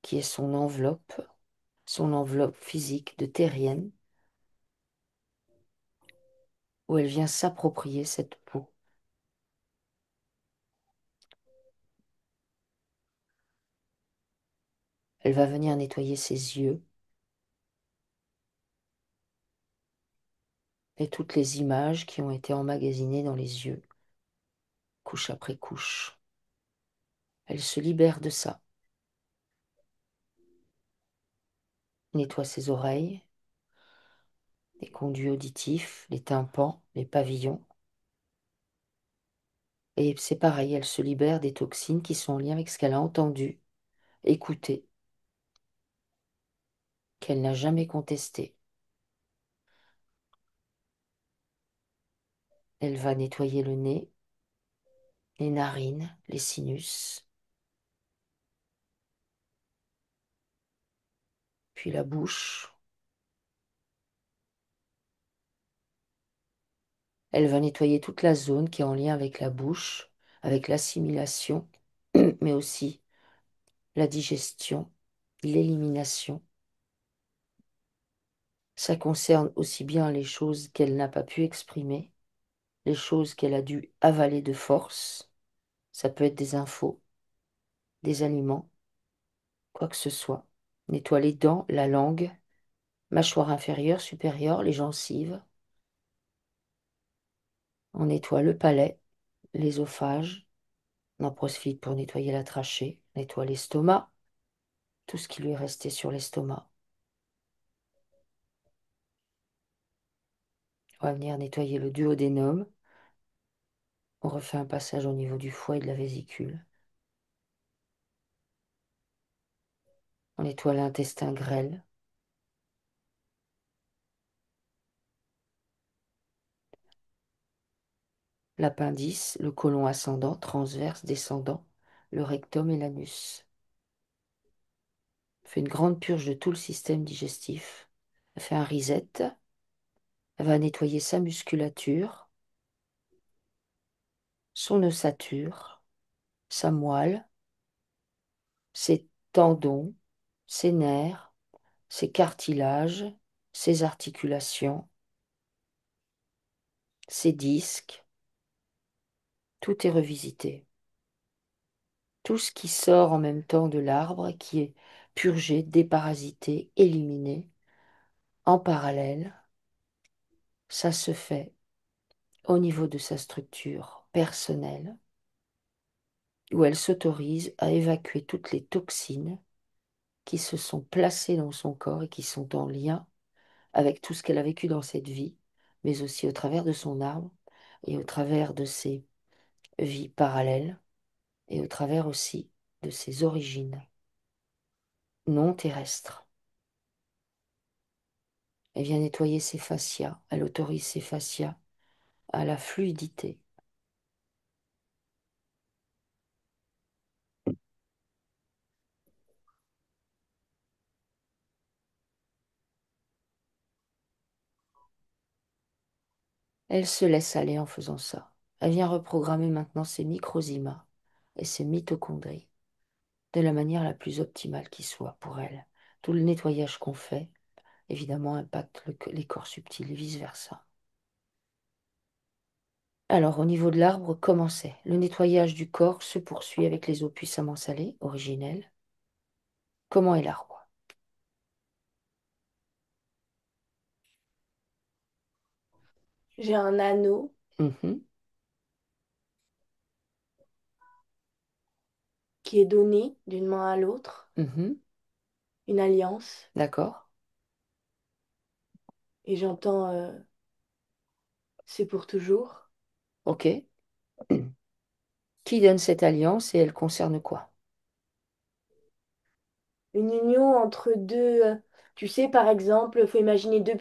Speaker 1: qui est son enveloppe physique de terrienne, où elle vient s'approprier cette peau. Elle va venir nettoyer ses yeux et toutes les images qui ont été emmagasinées dans les yeux, couche après couche. Elle se libère de ça, nettoie ses oreilles, les conduits auditifs, les tympans, les pavillons. Et c'est pareil, elle se libère des toxines qui sont en lien avec ce qu'elle a entendu, écouté, qu'elle n'a jamais contesté. Elle va nettoyer le nez, les narines, les sinus, puis la bouche. Elle va nettoyer toute la zone qui est en lien avec la bouche, avec l'assimilation, mais aussi la digestion, l'élimination. Ça concerne aussi bien les choses qu'elle n'a pas pu exprimer, les choses qu'elle a dû avaler de force. Ça peut être des infos, des aliments, quoi que ce soit. Nettoie les dents, la langue, mâchoire inférieure, supérieure, les gencives. On nettoie le palais, l'ésophage. On en profite pour nettoyer la trachée, nettoie l'estomac, tout ce qui lui est resté sur l'estomac. On va venir nettoyer le duodénum. On refait un passage au niveau du foie et de la vésicule. On nettoie l'intestin grêle. L'appendice, le côlon ascendant, transverse, descendant, le rectum et l'anus. Elle fait une grande purge de tout le système digestif. Elle fait un reset. Elle va nettoyer sa musculature, son ossature, sa moelle, ses tendons, ses nerfs, ses cartilages, ses articulations, ses disques. Tout est revisité. Tout ce qui sort en même temps de l'arbre, qui est purgé, déparasité, éliminé, en parallèle, ça se fait au niveau de sa structure personnelle, où elle s'autorise à évacuer toutes les toxines qui se sont placées dans son corps et qui sont en lien avec tout ce qu'elle a vécu dans cette vie, mais aussi au travers de son arbre et au travers de ses vies parallèles et au travers aussi de ses origines non terrestres. Elle vient nettoyer ses fascias, elle autorise ses fascias à la fluidité. Elle se laisse aller en faisant ça. Elle vient reprogrammer maintenant ses microzymas et ses mitochondries de la manière la plus optimale qui soit pour elle. Tout le nettoyage qu'on fait, évidemment, impacte les corps subtils et vice-versa. Alors, au niveau de l'arbre, comment c'est? Le nettoyage du corps se poursuit avec les eaux puissamment salées, originelles. Comment est l'arbre?
Speaker 2: J'ai un anneau
Speaker 1: Mhm,
Speaker 2: qui est donné d'une main à l'autre,
Speaker 1: mhm,
Speaker 2: une alliance,
Speaker 1: d'accord.
Speaker 2: et j'entends c'est pour toujours.
Speaker 1: Ok. Qui donne cette alliance et elle concerne quoi?
Speaker 2: Une union entre deux, tu sais, par exemple, il faut imaginer deux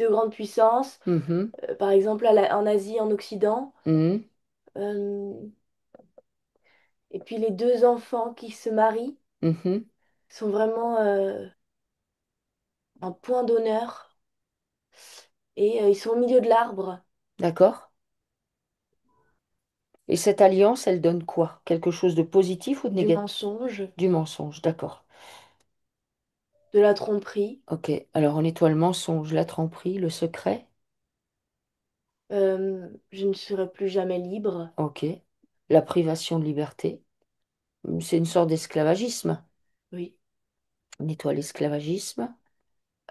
Speaker 2: grandes puissances,
Speaker 1: Mhm,
Speaker 2: par exemple en Asie, en Occident,
Speaker 1: mhm,
Speaker 2: euh, et puis les deux enfants qui se marient
Speaker 1: mhm,
Speaker 2: sont vraiment un point d'honneur, et ils sont au milieu de l'arbre,
Speaker 1: d'accord. Et cette alliance, elle donne quoi? Quelque chose de positif ou de
Speaker 2: du
Speaker 1: négatif?
Speaker 2: mensonge,
Speaker 1: Du mensonge, d'accord.
Speaker 2: de la tromperie.
Speaker 1: Ok. Alors, on nettoie le mensonge, la tromperie, le secret.
Speaker 2: Je ne serai plus jamais libre.
Speaker 1: Ok. La privation de liberté. C'est une sorte d'esclavagisme.
Speaker 2: Oui.
Speaker 1: On nettoie l'esclavagisme.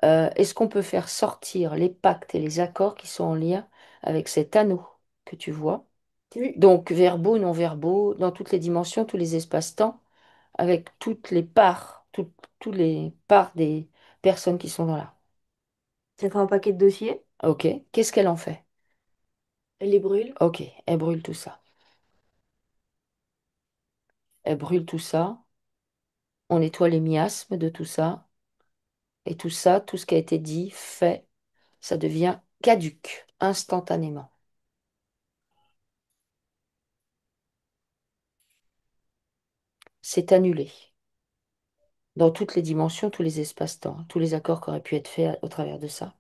Speaker 1: Est-ce qu'on peut faire sortir les pactes et les accords qui sont en lien avec cet anneau que tu vois?
Speaker 2: Oui.
Speaker 1: Donc, verbaux, non verbaux, dans toutes les dimensions, tous les espaces-temps, avec toutes les parts, tous les parts des personnes qui sont dans là.
Speaker 2: Ça fait un paquet de dossiers.
Speaker 1: Ok. Qu'est-ce qu'elle en fait?
Speaker 2: Elle les brûle.
Speaker 1: Ok. Elle brûle tout ça. Elle brûle tout ça. On nettoie les miasmes de tout ça. Et tout ça, tout ce qui a été dit, fait, ça devient caduc instantanément. C'est annulé dans toutes les dimensions, tous les espaces-temps, tous les accords qui auraient pu être faits au travers de ça.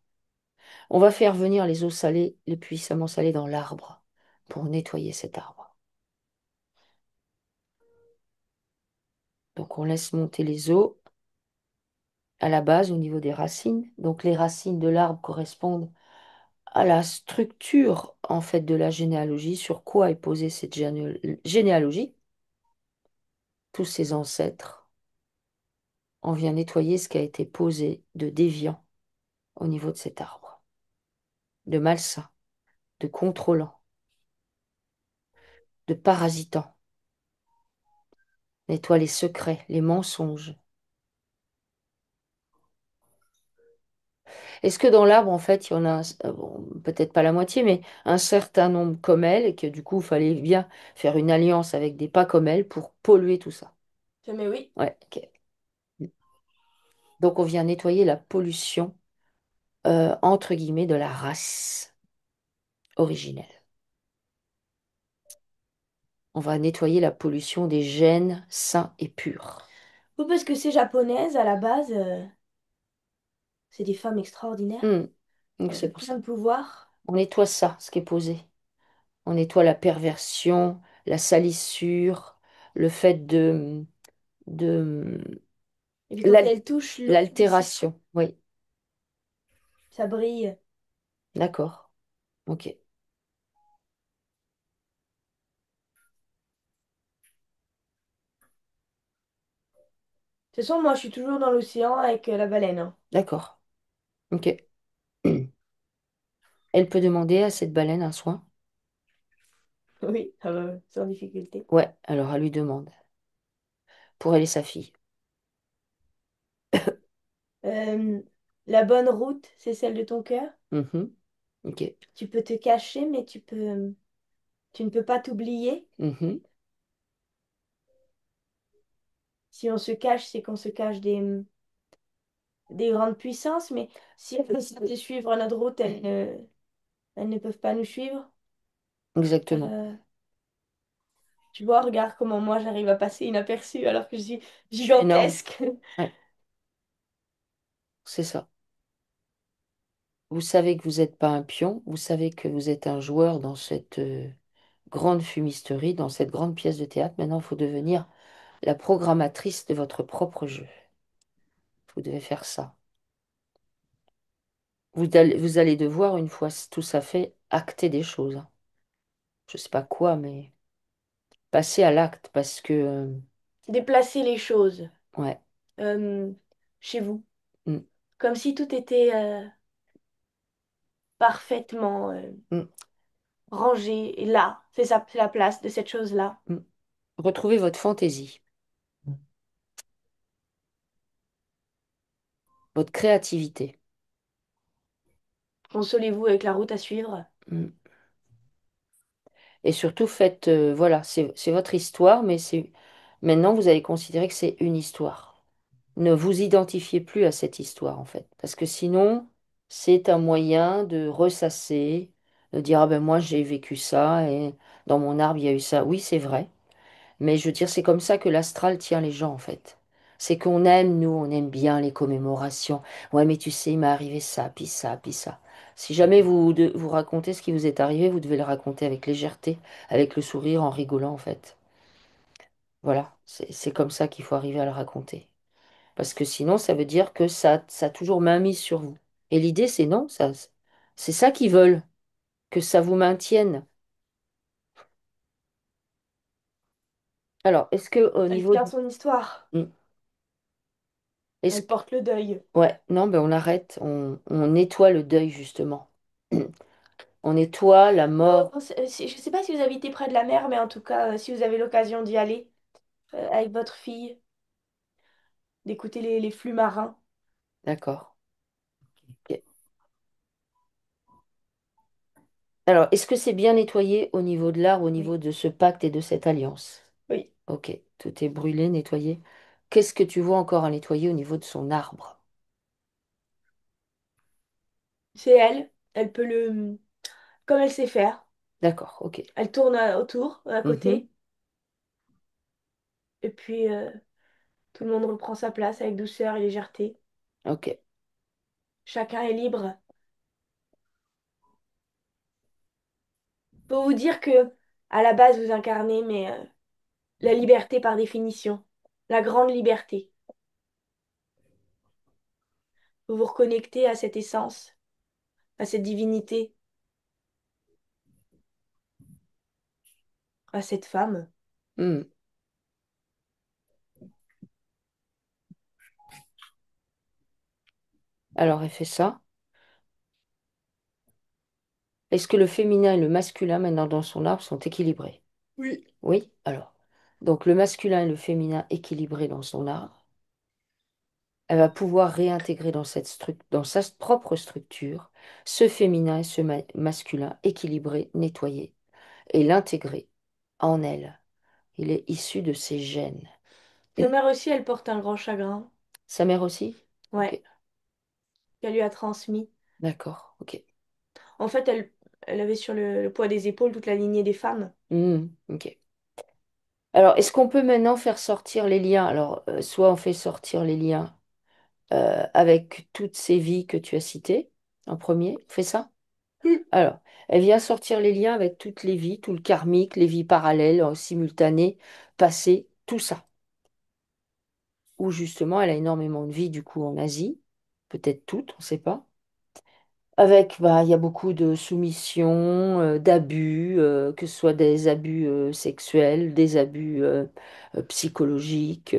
Speaker 1: On va faire venir les eaux salées, les puissamment salées dans l'arbre pour nettoyer cet arbre. Donc on laisse monter les eaux à la base au niveau des racines. Donc les racines de l'arbre correspondent à la structure en fait de la généalogie, sur quoi est posée cette généalogie, tous ses ancêtres. On vient nettoyer ce qui a été posé de déviant au niveau de cet arbre, de malsain, de contrôlant, de parasitant. Nettoie les secrets, les mensonges. Est-ce que dans l'arbre, en fait, il y en a, bon, peut-être pas la moitié, mais un certain nombre comme elle, et que du coup, il fallait bien faire une alliance avec des pas comme elle pour polluer tout ça?
Speaker 2: Mais oui.
Speaker 1: Ouais, ok. Donc on vient nettoyer la pollution, entre guillemets, de la race originelle. On va nettoyer la pollution des gènes sains et purs.
Speaker 2: Ou parce que ces japonaises, à la base, c'est des femmes extraordinaires,
Speaker 1: Hmm. Donc c'est
Speaker 2: avec
Speaker 1: pour
Speaker 2: plein
Speaker 1: ça.
Speaker 2: de pouvoir.
Speaker 1: On nettoie ça, ce qui est posé. On nettoie la perversion, la salissure, le fait de
Speaker 2: Et puis quand
Speaker 1: l'al-
Speaker 2: elles touchent l'eau,
Speaker 1: l'altération. Oui,
Speaker 2: ça brille. De
Speaker 1: d'accord. Ok,
Speaker 2: toute façon, moi, je suis toujours dans l'océan avec la baleine, hein.
Speaker 1: d'accord. Ok. Elle peut demander à cette baleine un soin?
Speaker 2: Oui, sans difficulté.
Speaker 1: Ouais, alors elle lui demande. Pour elle et sa fille.
Speaker 2: Euh, la bonne route, c'est celle de ton cœur.
Speaker 1: Mhm. Ok.
Speaker 2: Tu peux te cacher, mais tu ne peux pas t'oublier.
Speaker 1: Mhm.
Speaker 2: Si on se cache, c'est qu'on se cache des grandes puissances, mais si elles décident de suivre notre route, elles ne peuvent pas nous suivre.
Speaker 1: Exactement.
Speaker 2: Euh, Tu vois, regarde comment moi j'arrive à passer inaperçue alors que je suis
Speaker 1: C'est énorme.
Speaker 2: gigantesque.
Speaker 1: Ouais, c'est ça. Vous savez que vous n'êtes pas un pion, vous savez que vous êtes un joueur dans cette grande fumisterie, dans cette grande pièce de théâtre. Maintenant, il faut devenir la programmatrice de votre propre jeu. Vous devez faire ça. Vous allez devoir, une fois tout ça fait, acter des choses, hein. je sais pas quoi, mais passer à l'acte parce que,
Speaker 2: Déplacer les choses
Speaker 1: ouais,
Speaker 2: euh, chez vous,
Speaker 1: mm,
Speaker 2: comme si tout était parfaitement
Speaker 1: mm,
Speaker 2: rangé et là, c'est la place de cette chose-là.
Speaker 1: mm. Retrouvez votre fantaisie, votre créativité.
Speaker 2: Consolez-vous avec la route à suivre.
Speaker 1: Mm. Et surtout, faites, voilà, c'est votre histoire, mais c'est maintenant vous allez considérer que c'est une histoire. Ne vous identifiez plus à cette histoire, en fait, parce que sinon, c'est un moyen de ressasser, de dire, ah ben moi j'ai vécu ça, et dans mon arbre il y a eu ça. Oui, c'est vrai, mais je veux dire, c'est comme ça que l'astral tient les gens, en fait. C'est qu'on aime, nous, on aime bien les commémorations. Ouais, mais tu sais, il m'est arrivé ça, puis ça, puis ça. Si jamais vous racontez ce qui vous est arrivé, vous devez le raconter avec légèreté, avec le sourire, en rigolant, en fait. Voilà, c'est comme ça qu'il faut arriver à le raconter. Parce que sinon, ça veut dire que ça a toujours mainmise sur vous. Et l'idée, c'est non, c'est ça qu'ils veulent, que ça vous maintienne. Alors, est-ce que au
Speaker 2: Elle
Speaker 1: niveau
Speaker 2: tient
Speaker 1: de...
Speaker 2: son histoire.
Speaker 1: Hmm. Est-ce
Speaker 2: Elle
Speaker 1: que...
Speaker 2: porte le deuil.
Speaker 1: Ouais, non, ben on arrête, on nettoie le deuil, justement. On nettoie la mort.
Speaker 2: Je ne sais pas si vous habitez près de la mer, mais en tout cas, si vous avez l'occasion d'y aller avec votre fille, d'écouter les flux marins.
Speaker 1: D'accord. Ok. Alors, est-ce que c'est bien nettoyé au niveau de l'art, au
Speaker 2: Oui,
Speaker 1: niveau de ce pacte et de cette alliance?
Speaker 2: oui.
Speaker 1: Ok, tout est brûlé, nettoyé. Qu'est-ce que tu vois encore à nettoyer au niveau de son arbre?
Speaker 2: C'est elle. Elle peut le... Comme elle sait faire.
Speaker 1: D'accord, ok.
Speaker 2: Elle tourne autour, à
Speaker 1: Mhm.
Speaker 2: côté. Et puis, tout le monde reprend sa place avec douceur et légèreté.
Speaker 1: Ok.
Speaker 2: Chacun est libre. Faut vous dire que, à la base, vous incarnez, mais la liberté par définition. La grande liberté. Vous vous reconnectez à cette essence, à cette divinité, à cette femme.
Speaker 1: Hmm. Alors, elle fait ça. Est-ce que le féminin et le masculin, maintenant dans son arbre, sont équilibrés?
Speaker 2: Oui.
Speaker 1: Oui, alors. Donc, le masculin et le féminin équilibrés dans son arbre, elle va pouvoir réintégrer dans sa propre structure ce féminin et ce masculin équilibré, nettoyé, et l'intégrer en elle. Il est issu de ses gènes.
Speaker 2: Sa mère aussi, elle porte un grand chagrin.
Speaker 1: Sa mère aussi?
Speaker 2: Ouais,
Speaker 1: Ok,
Speaker 2: qu'elle lui a transmis.
Speaker 1: d'accord, ok.
Speaker 2: En fait, elle avait sur le poids des épaules toute la lignée des femmes.
Speaker 1: Ok. Alors, est-ce qu'on peut maintenant faire sortir les liens? Alors, soit on fait sortir les liens avec toutes ces vies que tu as citées en premier. On fait ça?
Speaker 2: Oui.
Speaker 1: Alors, elle vient sortir les liens avec toutes les vies, tout le karmique, les vies parallèles, simultanées, passées, tout ça. Ou justement, elle a énormément de vies du coup en Asie, peut-être toutes, on ne sait pas. Avec, bah, il y a beaucoup de soumission, d'abus, que ce soit des abus sexuels, des abus psychologiques,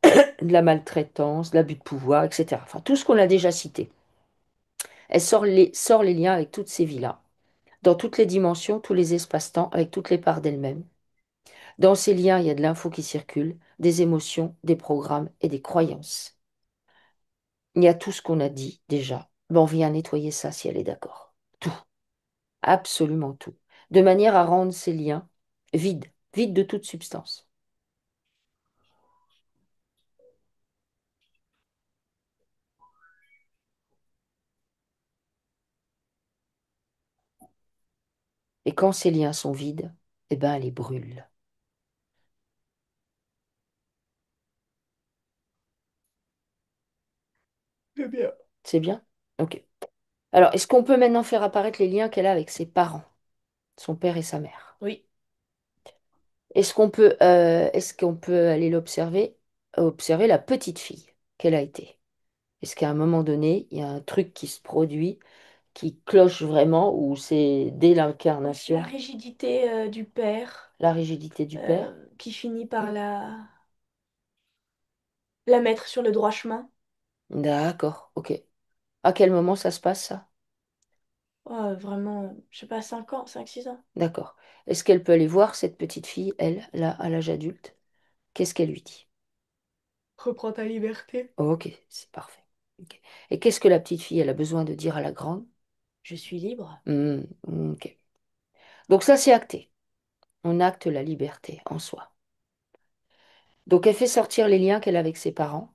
Speaker 1: de la maltraitance, de l'abus de pouvoir, etc. Enfin, tout ce qu'on a déjà cité. Elle sort les liens avec toutes ces vies-là, dans toutes les dimensions, tous les espaces-temps, avec toutes les parts d'elle-même. Dans ces liens, il y a de l'info qui circule, des émotions, des programmes et des croyances. Il y a tout ce qu'on a dit déjà. Ben, on vient nettoyer ça si elle est d'accord. Tout, absolument tout. De manière à rendre ces liens vides, vides de toute substance. Et quand ces liens sont vides, eh ben, elle les brûle.
Speaker 2: C'est bien.
Speaker 1: C'est bien? Ok. Alors, est-ce qu'on peut maintenant faire apparaître les liens qu'elle a avec ses parents, son père et sa mère?
Speaker 2: Oui.
Speaker 1: Est-ce qu'on peut aller l'observer, observer la petite fille qu'elle a été? Est-ce qu'à un moment donné, il y a un truc qui se produit qui cloche vraiment ou c'est dès
Speaker 2: La
Speaker 1: l'incarnation,
Speaker 2: rigidité du père
Speaker 1: la rigidité du père?
Speaker 2: qui finit par la mettre sur le droit chemin.
Speaker 1: D'accord, ok. À quel moment ça se passe, ça?
Speaker 2: Oh, vraiment, je sais pas, 5 ans, 5 6 ans.
Speaker 1: D'accord. Est-ce qu'elle peut aller voir cette petite fille, elle, là, à l'âge adulte? Qu'est-ce qu'elle lui dit?
Speaker 2: Reprends ta liberté.
Speaker 1: Ok, c'est parfait. Ok. Et qu'est-ce que la petite fille, elle a besoin de dire à la grande?
Speaker 2: Je suis libre.
Speaker 1: Hmm, ok. Donc ça, c'est acté. On acte la liberté en soi. Donc elle fait sortir les liens qu'elle a avec ses parents.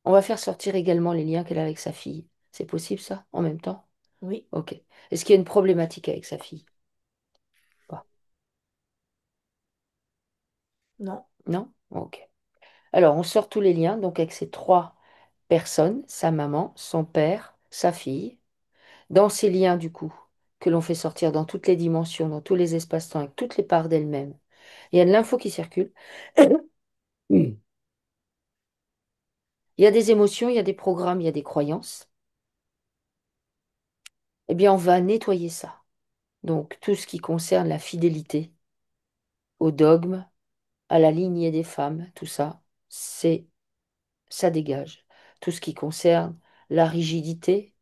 Speaker 1: On va faire sortir également les liens qu'elle a avec sa fille. C'est possible ça, en même temps?
Speaker 2: Oui,
Speaker 1: Ok. Est-ce qu'il y a une problématique avec sa fille? Pas.
Speaker 2: non,
Speaker 1: Non? Ok. Alors, on sort tous les liens, donc avec ces trois personnes, sa maman, son père, sa fille. Dans ces liens, du coup, que l'on fait sortir dans toutes les dimensions, dans tous les espaces-temps, avec toutes les parts d'elle-même, il y a de l'info qui circule. Il y a des émotions, il y a des programmes, il y a des croyances. Eh bien, on va nettoyer ça. Donc, tout ce qui concerne la fidélité au dogme, à la lignée des femmes, tout ça, ça dégage. Tout ce qui concerne la rigidité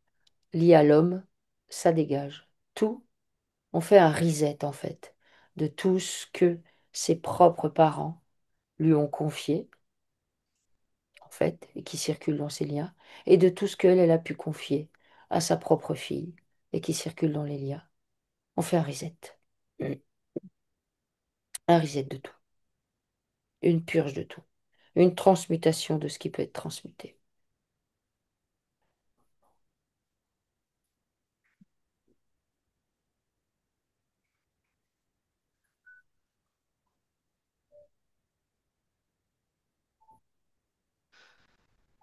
Speaker 1: liée à l'homme, ça dégage. Tout, on fait un reset en fait de tout ce que ses propres parents lui ont confié en fait et qui circule dans ses liens et de tout ce qu'elle elle a pu confier à sa propre fille et qui circule dans les liens. On fait un reset. Mm. Un reset de tout. Une purge de tout. Une transmutation de ce qui peut être transmuté.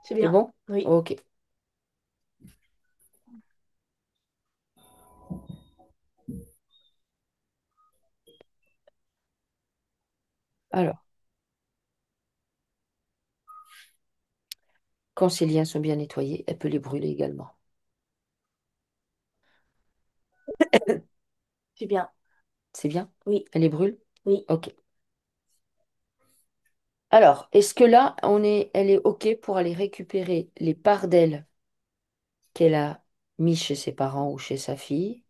Speaker 2: c'est
Speaker 1: C'est
Speaker 2: bien.
Speaker 1: bon?
Speaker 2: Oui,
Speaker 1: Ok. Alors, quand ces liens sont bien nettoyés, elle peut les brûler également.
Speaker 2: c'est bien.
Speaker 1: C'est bien?
Speaker 2: Oui,
Speaker 1: Elle les brûle?
Speaker 2: oui,
Speaker 1: Ok. Alors, est-ce que là, elle est OK pour aller récupérer les parts d'elle qu'elle a mis chez ses parents ou chez sa fille,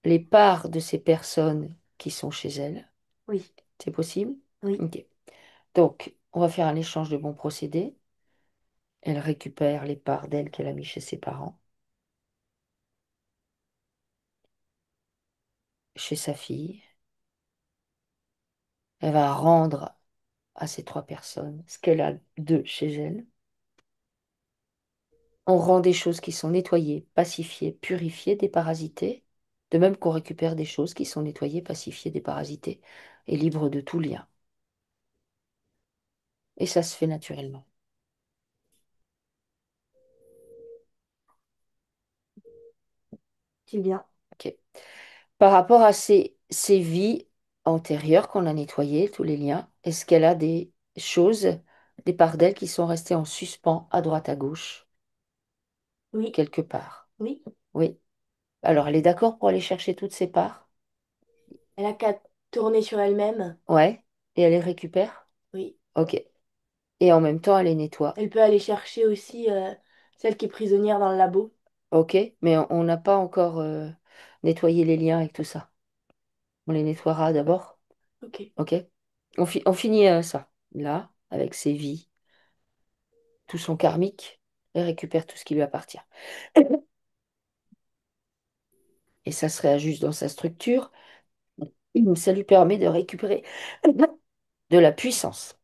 Speaker 1: les parts de ces personnes qui sont chez elle?
Speaker 2: oui,
Speaker 1: C'est possible?
Speaker 2: oui.
Speaker 1: OK. Donc, on va faire un échange de bons procédés. Elle récupère les parts d'elle qu'elle a mis chez ses parents, chez sa fille. Elle va rendre à ces trois personnes ce qu'elle a de chez elle. On rend des choses qui sont nettoyées, pacifiées, purifiées, déparasitées, de même qu'on récupère des choses qui sont nettoyées, pacifiées, déparasitées et libres de tout lien. Et ça se fait naturellement.
Speaker 2: C'est bien.
Speaker 1: Ok. Par rapport à ces vies antérieures qu'on a nettoyées, tous les liens, est-ce qu'elle a des choses, des parts d'elle qui sont restées en suspens à droite, à gauche,
Speaker 2: Oui,
Speaker 1: quelque part?
Speaker 2: oui.
Speaker 1: Oui. Alors, elle est d'accord pour aller chercher toutes ces parts?
Speaker 2: Elle a qu'à tourner sur elle-même.
Speaker 1: Ouais. Et elle les récupère?
Speaker 2: Oui.
Speaker 1: Ok. Et en même temps, elle les nettoie.
Speaker 2: Elle peut aller chercher aussi celle qui est prisonnière dans le labo.
Speaker 1: Ok, mais on n'a pas encore nettoyé les liens avec tout ça. On les nettoiera d'abord.
Speaker 2: Ok.
Speaker 1: Ok? On finit ça, là, avec ses vies, tout son karmique, et récupère tout ce qui lui appartient. Et ça se réajuste dans sa structure. Ça lui permet de récupérer de la puissance,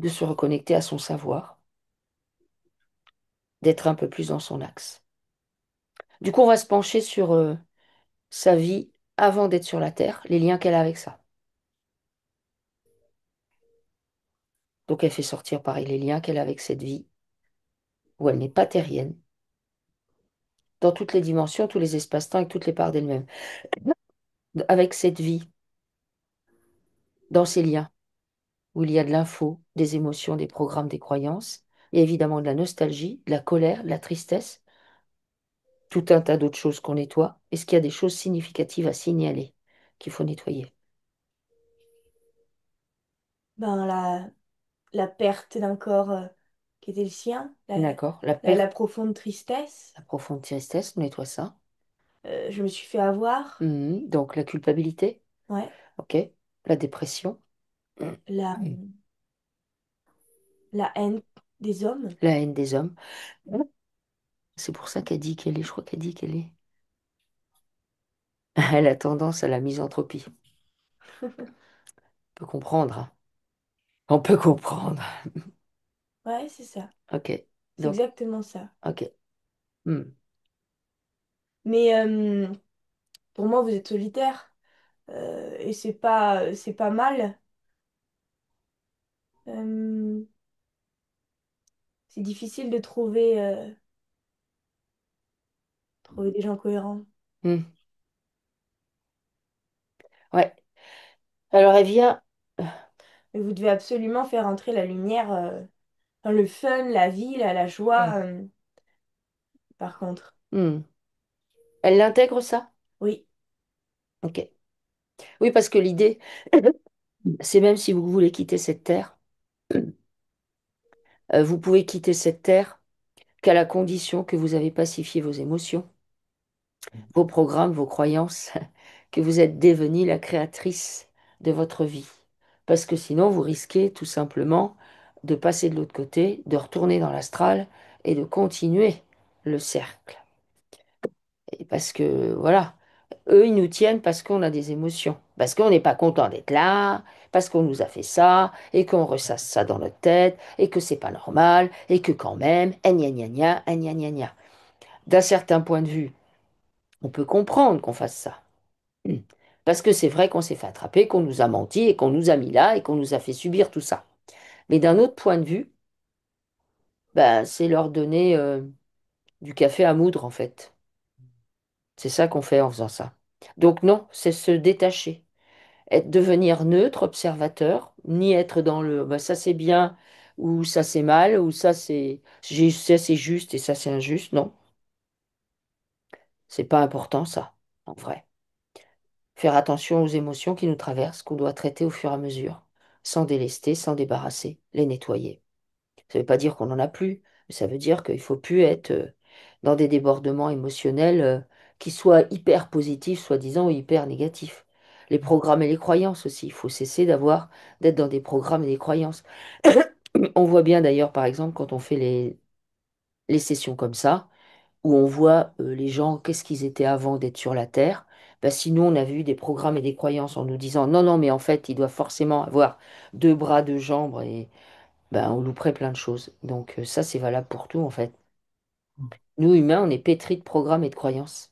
Speaker 1: de se reconnecter à son savoir, d'être un peu plus dans son axe. Du coup, on va se pencher sur sa vie avant d'être sur la Terre, les liens qu'elle a avec ça. Donc, elle fait sortir pareil les liens qu'elle a avec cette vie, où elle n'est pas terrienne, dans toutes les dimensions, tous les espaces-temps et toutes les parts d'elle-même. Avec cette vie dans ces liens où il y a de l'info, des émotions, des programmes, des croyances, et évidemment de la nostalgie, de la colère, de la tristesse, tout un tas d'autres choses qu'on nettoie. Est-ce qu'il y a des choses significatives à signaler qu'il faut nettoyer?
Speaker 2: Ben, la perte d'un corps qui était le sien,
Speaker 1: D'accord. La
Speaker 2: la
Speaker 1: perte,
Speaker 2: profonde tristesse.
Speaker 1: la profonde tristesse, on nettoie ça.
Speaker 2: Je me suis fait avoir.
Speaker 1: Donc la culpabilité,
Speaker 2: Ouais.
Speaker 1: ok. La dépression,
Speaker 2: La,
Speaker 1: Mhm.
Speaker 2: la haine des hommes.
Speaker 1: La haine des hommes. C'est pour ça qu'elle dit qu'elle est, je crois qu'elle dit qu'elle est. Elle a tendance à la misanthropie. On peut comprendre, hein. On peut comprendre.
Speaker 2: Ouais, c'est ça.
Speaker 1: Ok.
Speaker 2: C'est
Speaker 1: Donc,
Speaker 2: exactement ça.
Speaker 1: ok. Hmm.
Speaker 2: Mais pour moi, vous êtes solitaire. Et c'est pas mal. Euh, c'est difficile de trouver des gens cohérents.
Speaker 1: Hmm. Ouais. Alors elle vient.
Speaker 2: Mais vous devez absolument faire entrer la lumière, dans le fun, la vie, la
Speaker 1: Hmm.
Speaker 2: joie, par contre.
Speaker 1: Hmm. Elle l'intègre ça?
Speaker 2: Oui,
Speaker 1: Ok. Oui, parce que l'idée, c'est même si vous voulez quitter cette terre, vous pouvez quitter cette terre qu'à la condition que vous avez pacifié vos émotions, vos programmes, vos croyances, que vous êtes devenue la créatrice de votre vie. Parce que sinon, vous risquez tout simplement de passer de l'autre côté, de retourner dans l'astral et de continuer le cercle. Et parce que, voilà, eux, ils nous tiennent parce qu'on a des émotions, parce qu'on n'est pas content d'être là, parce qu'on nous a fait ça, et qu'on ressasse ça dans notre tête, et que c'est pas normal, et que quand même, gna gna gna, gna gna gna. D'un certain point de vue, on peut comprendre qu'on fasse ça. Hmm. Parce que c'est vrai qu'on s'est fait attraper, qu'on nous a menti, et qu'on nous a mis là, et qu'on nous a fait subir tout ça. Mais d'un autre point de vue, ben, c'est leur donner du café à moudre, en fait. C'est ça qu'on fait en faisant ça. Donc non, c'est se détacher. Devenir neutre, observateur, ni être dans le bah, ça c'est bien ou ça c'est mal ou ça c'est juste et ça c'est injuste. Non, c'est pas important ça, en vrai. Faire attention aux émotions qui nous traversent, qu'on doit traiter au fur et à mesure, sans délester, sans débarrasser, les nettoyer. Ça ne veut pas dire qu'on n'en a plus, mais ça veut dire qu'il ne faut plus être dans des débordements émotionnels qui soient hyper positifs, soi-disant, ou hyper négatifs. Les programmes et les croyances aussi. Il faut cesser d'être dans des programmes et des croyances. On voit bien d'ailleurs, par exemple, quand on fait les sessions comme ça, où on voit les gens, qu'est-ce qu'ils étaient avant d'être sur la Terre. Ben, sinon, on a vu des programmes et des croyances en nous disant non, non, mais en fait, il doit forcément avoir deux bras, deux jambes, et ben, on louperait plein de choses. Donc ça, c'est valable pour tout, en fait. Nous, humains, on est pétris de programmes et de croyances.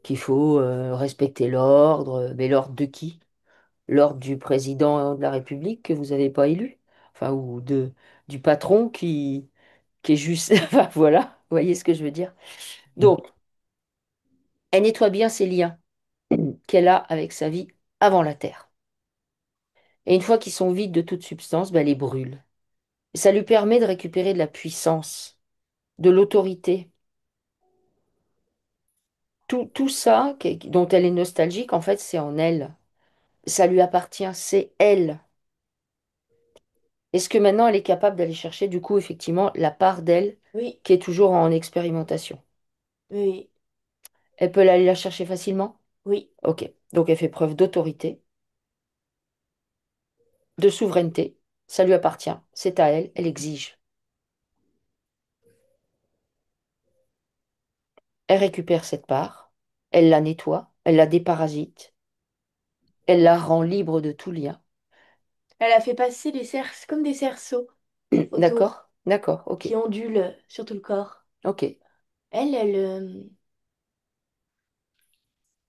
Speaker 1: Qu'il faut respecter l'ordre, mais l'ordre de qui? L'ordre du président de la République que vous n'avez pas élu? Enfin, du patron qui est juste... Enfin, voilà, vous voyez ce que je veux dire? Donc, elle nettoie bien ses liens qu'elle a avec sa vie avant la Terre. Et une fois qu'ils sont vides de toute substance, ben, elle les brûle. Et ça lui permet de récupérer de la puissance, de l'autorité. Tout ça dont elle est nostalgique, en fait, c'est en elle. Ça lui appartient, c'est elle. Est-ce que maintenant elle est capable d'aller chercher, du coup, effectivement, la part d'elle
Speaker 2: oui,
Speaker 1: qui est toujours en expérimentation?
Speaker 2: oui,
Speaker 1: Elle peut aller la chercher facilement?
Speaker 2: oui.
Speaker 1: Ok. Donc elle fait preuve d'autorité, de souveraineté. Ça lui appartient. C'est à elle. Elle exige. Elle récupère cette part. Elle la nettoie. Elle la déparasite. Elle la rend libre de tout lien.
Speaker 2: Elle a fait passer comme des cerceaux autour
Speaker 1: D'accord? D'accord. Ok.
Speaker 2: qui ondulent sur tout le corps.
Speaker 1: Ok.
Speaker 2: Elle,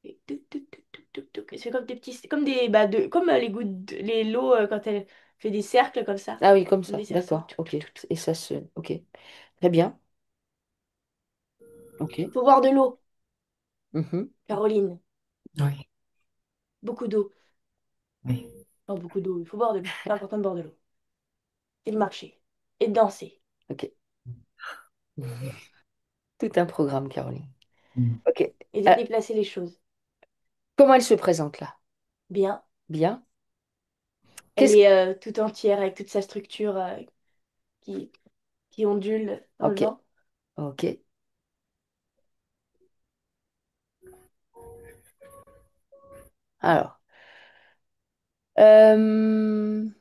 Speaker 2: fait tuk, tuk, tuk, tuk, tuk, tuk. C'est comme des petits, comme des, bah, comme les gouttes, les lots quand elle fait des cercles comme ça,
Speaker 1: Ah oui, comme
Speaker 2: comme
Speaker 1: ça.
Speaker 2: des cerceaux.
Speaker 1: D'accord.
Speaker 2: Tuk,
Speaker 1: Ok.
Speaker 2: tuk, tuk, tuk.
Speaker 1: Et ça se... Ok. Très bien. Ok.
Speaker 2: Faut boire de l'eau,
Speaker 1: Mhm.
Speaker 2: Caroline,
Speaker 3: Oui,
Speaker 2: beaucoup d'eau.
Speaker 3: oui.
Speaker 2: Oh, beaucoup d'eau, il faut boire de l'eau. C'est important de boire de l'eau. Et de marcher. Et de danser.
Speaker 1: Ok. Tout un programme, Caroline. Ok.
Speaker 2: Et de
Speaker 1: Euh,
Speaker 2: déplacer les choses.
Speaker 1: Comment elle se présente là?
Speaker 2: Bien.
Speaker 1: Bien.
Speaker 2: Elle
Speaker 1: Qu'est-ce...
Speaker 2: est toute entière avec toute sa structure qui, qui ondule dans le
Speaker 1: Ok.
Speaker 2: vent.
Speaker 1: Ok. Alors. euh,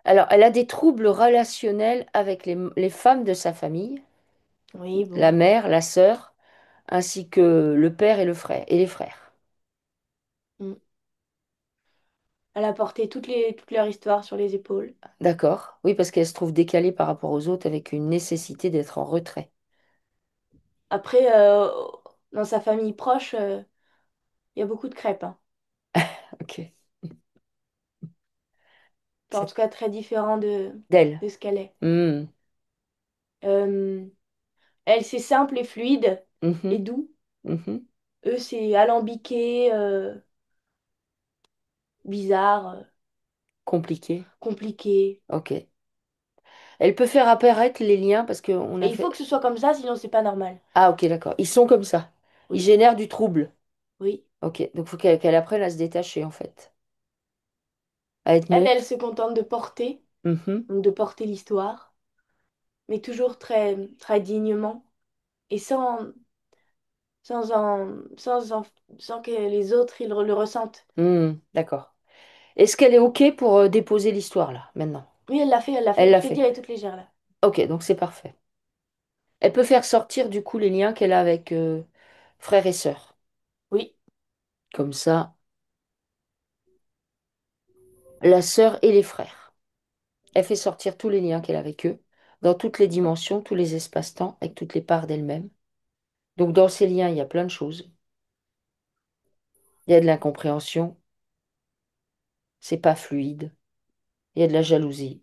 Speaker 1: Alors, elle a des troubles relationnels avec les femmes de sa famille,
Speaker 2: Oui,
Speaker 1: la
Speaker 2: bon.
Speaker 1: mère, la sœur, ainsi que le père et le frère et les frères.
Speaker 2: Mm. Elle a porté toute leur histoire sur les épaules.
Speaker 1: D'accord? Oui, parce qu'elle se trouve décalée par rapport aux autres avec une nécessité d'être en retrait.
Speaker 2: Après, dans sa famille proche, il y a beaucoup de crêpes, hein.
Speaker 1: Ok.
Speaker 2: Enfin, en
Speaker 1: C'est
Speaker 2: tout cas, très différent
Speaker 1: d'elle.
Speaker 2: de ce qu'elle est.
Speaker 1: Hmm.
Speaker 2: Euh, Elle, c'est simple et fluide et
Speaker 1: Mhm.
Speaker 2: doux.
Speaker 1: Mhm.
Speaker 2: Eux, c'est alambiqué, bizarre,
Speaker 1: Compliqué.
Speaker 2: compliqué.
Speaker 1: Ok. Elle peut faire apparaître les liens parce qu'on
Speaker 2: Et
Speaker 1: a
Speaker 2: il faut
Speaker 1: fait.
Speaker 2: que ce soit comme ça, sinon c'est pas normal.
Speaker 1: Ah, ok, d'accord. Ils sont comme ça. Ils
Speaker 2: Oui,
Speaker 1: génèrent du trouble.
Speaker 2: oui.
Speaker 1: Ok. Donc, il faut qu'elle apprenne à se détacher, en fait. À être
Speaker 2: Elle, elle
Speaker 1: neutre.
Speaker 2: se contente de porter,
Speaker 1: Mhm.
Speaker 2: donc de porter l'histoire, mais toujours très dignement et sans, en, sans, en- sans que les autres ils le ressentent.
Speaker 1: Hmm. D'accord. Est-ce qu'elle est OK pour déposer l'histoire là, maintenant?
Speaker 2: Oui, elle l'a fait, elle l'a
Speaker 1: Elle
Speaker 2: fait.
Speaker 1: l'a
Speaker 2: Je t'ai dit,
Speaker 1: fait.
Speaker 2: elle est toute légère là.
Speaker 1: OK, donc c'est parfait. Elle peut faire sortir du coup les liens qu'elle a avec frères et sœurs.
Speaker 2: Oui,
Speaker 1: Comme ça, la sœur et les frères. Elle fait sortir tous les liens qu'elle a avec eux, dans toutes les dimensions, tous les espaces-temps, avec toutes les parts d'elle-même. Donc dans ces liens, il y a plein de choses. Il y a de l'incompréhension, c'est pas fluide. Il y a de la jalousie,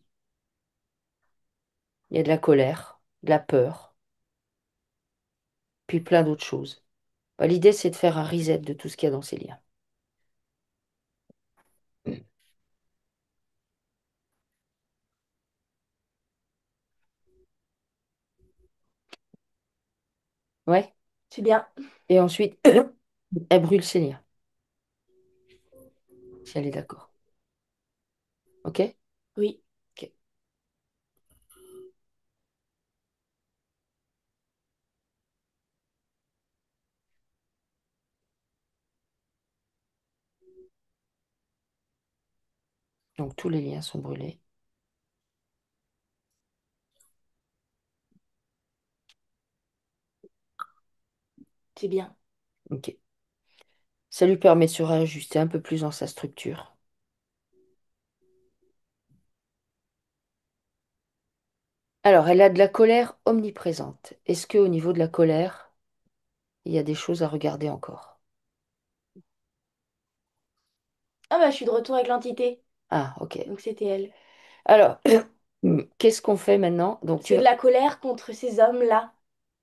Speaker 1: il y a de la colère, de la peur, puis plein d'autres choses. Bah, l'idée, c'est de faire un reset de tout ce qu'il y a dans ces liens. Ouais.
Speaker 2: c'est bien.
Speaker 1: Et ensuite, elle brûle ses liens, si elle est d'accord. OK?
Speaker 2: Oui,
Speaker 1: OK. Donc tous les liens sont brûlés.
Speaker 2: c'est bien.
Speaker 1: OK. Ça lui permet de se réajuster un peu plus dans sa structure. Alors, elle a de la colère omniprésente. Est-ce qu'au niveau de la colère, il y a des choses à regarder encore?
Speaker 2: Ah bah, je suis de retour avec l'entité.
Speaker 1: Ah, OK.
Speaker 2: Donc c'était elle.
Speaker 1: Alors, qu'est-ce qu'on fait maintenant? Donc tu
Speaker 2: C'est de
Speaker 1: vas...
Speaker 2: la colère contre ces hommes-là.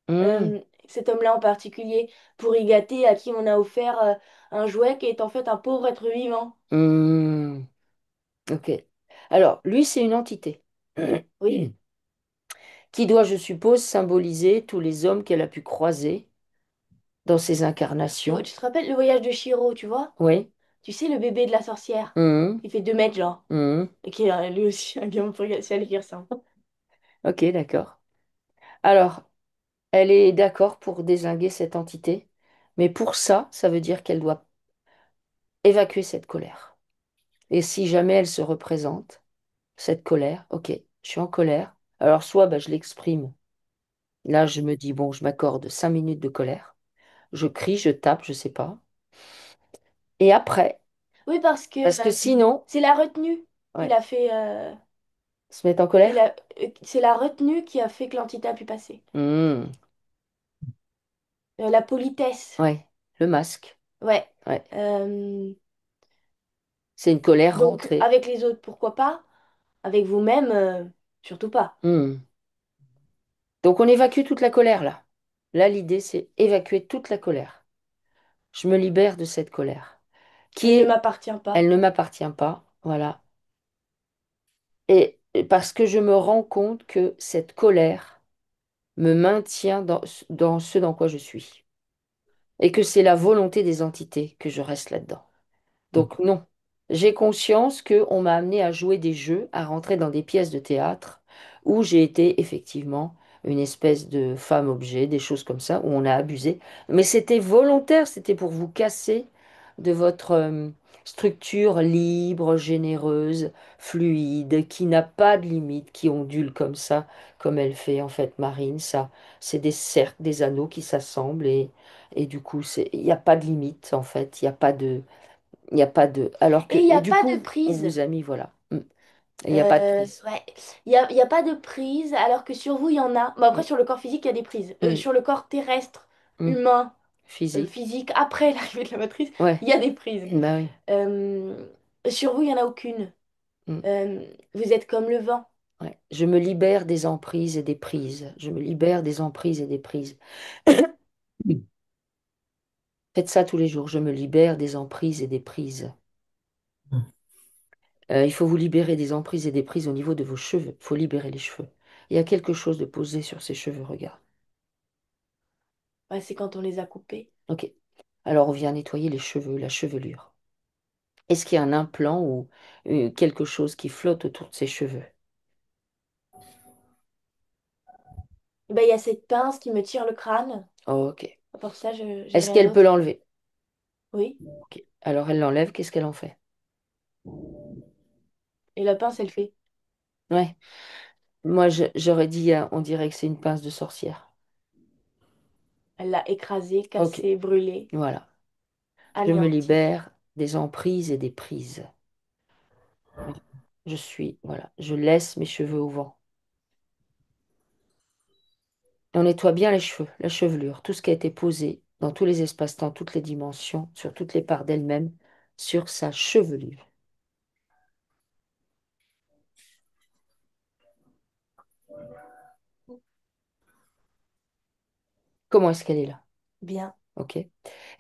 Speaker 1: Hmm,
Speaker 2: Cet homme-là en particulier, pour y gâter, à qui on a offert un jouet qui est en fait un pauvre être vivant.
Speaker 1: hmm, OK. Alors, lui, c'est une entité
Speaker 2: Oui.
Speaker 1: qui doit, je suppose, symboliser tous les hommes qu'elle a pu croiser dans ses incarnations.
Speaker 2: Tu te rappelles le voyage de Chiro, tu vois?
Speaker 1: Oui.
Speaker 2: Tu sais, le bébé de la sorcière.
Speaker 1: Hmm,
Speaker 2: Il fait 2 mètres, genre.
Speaker 1: hmm.
Speaker 2: Et qui est lui aussi un gamin potentiel qui ressemble.
Speaker 1: Ok, d'accord. Alors, elle est d'accord pour dézinguer cette entité, mais pour ça, ça veut dire qu'elle doit évacuer cette colère. Et si jamais elle se représente, cette colère, ok, je suis en colère, alors soit bah, je l'exprime, là je me dis, bon, je m'accorde 5 minutes de colère, je crie, je tape, je sais pas, et après,
Speaker 2: Oui, parce que
Speaker 1: parce que sinon,
Speaker 2: c'est la retenue qui
Speaker 1: ouais,
Speaker 2: l'a fait.
Speaker 1: se mettre en colère,
Speaker 2: C'est la retenue qui a fait que l'entité a pu passer.
Speaker 1: hmm,
Speaker 2: La politesse.
Speaker 1: ouais, le masque,
Speaker 2: Ouais.
Speaker 1: ouais,
Speaker 2: Euh,
Speaker 1: c'est une colère
Speaker 2: donc,
Speaker 1: rentrée.
Speaker 2: avec les autres, pourquoi pas? Avec vous-même, surtout pas.
Speaker 1: Hmm. Donc on évacue toute la colère là. Là, l'idée, c'est évacuer toute la colère. Je me libère de cette colère, qui
Speaker 2: Elle ne
Speaker 1: est,
Speaker 2: m'appartient
Speaker 1: elle
Speaker 2: pas.
Speaker 1: ne m'appartient pas, voilà. Et parce que je me rends compte que cette colère me maintient dans ce dans quoi je suis. Et que c'est la volonté des entités que je reste là-dedans. Donc non, j'ai conscience que on m'a amené à jouer des jeux, à rentrer dans des pièces de théâtre où j'ai été effectivement une espèce de femme-objet, des choses comme ça, où on a abusé. Mais c'était volontaire, c'était pour vous casser de votre structure libre, généreuse, fluide, qui n'a pas de limite, qui ondule comme ça, comme elle fait en fait Marine. Ça, c'est des cercles, des anneaux qui s'assemblent et du coup, il n'y a pas de limite en fait, il n'y a pas de. Alors que,
Speaker 2: Et il n'y
Speaker 1: et
Speaker 2: a
Speaker 1: du
Speaker 2: pas de
Speaker 1: coup, on
Speaker 2: prise.
Speaker 1: vous a mis, voilà. Il n'y a pas de prise.
Speaker 2: Ouais. Il y a pas de prise, alors que sur vous, il y en a. Bon, après,
Speaker 1: Mm,
Speaker 2: sur le corps physique, il y a des prises.
Speaker 1: mm,
Speaker 2: Sur le corps terrestre,
Speaker 1: mm.
Speaker 2: humain,
Speaker 1: Physique.
Speaker 2: physique, après l'arrivée de la matrice,
Speaker 1: Ouais,
Speaker 2: il y a des prises.
Speaker 1: bah oui.
Speaker 2: Euh, sur vous, il n'y en a aucune.
Speaker 1: Mm,
Speaker 2: Vous êtes comme le vent.
Speaker 1: ouais. Je me libère des emprises et des prises. Je me libère des emprises et des prises. Mm. Faites ça tous les jours. Je me libère des emprises et des prises. Il faut vous libérer des emprises et des prises au niveau de vos cheveux. Il faut libérer les cheveux. Il y a quelque chose de posé sur ces cheveux, regarde.
Speaker 2: Ouais, c'est quand on les a coupés.
Speaker 1: Ok. Alors on vient nettoyer les cheveux, la chevelure. Est-ce qu'il y a un implant ou quelque chose qui flotte autour de ces cheveux?
Speaker 2: Ben, il y a cette pince qui me tire le crâne.
Speaker 1: Ok.
Speaker 2: Pour ça, j'ai
Speaker 1: Est-ce
Speaker 2: rien
Speaker 1: qu'elle peut
Speaker 2: d'autre.
Speaker 1: l'enlever?
Speaker 2: Oui.
Speaker 1: Ok. Alors elle l'enlève, qu'est-ce qu'elle en fait?
Speaker 2: Et la pince, elle fait.
Speaker 1: Ouais. Moi, j'aurais dit, on dirait que c'est une pince de sorcière.
Speaker 2: Elle l'a écrasé,
Speaker 1: Ok.
Speaker 2: cassé, brûlé,
Speaker 1: Voilà. Je me
Speaker 2: anéanti.
Speaker 1: libère des emprises et des prises. Je suis, voilà. Je laisse mes cheveux au vent. Et on nettoie bien les cheveux, la chevelure, tout ce qui a été posé dans tous les espaces-temps, toutes les dimensions, sur toutes les parts d'elle-même, sur sa chevelure. Comment est-ce qu'elle est là?
Speaker 2: Bien.
Speaker 1: Ok.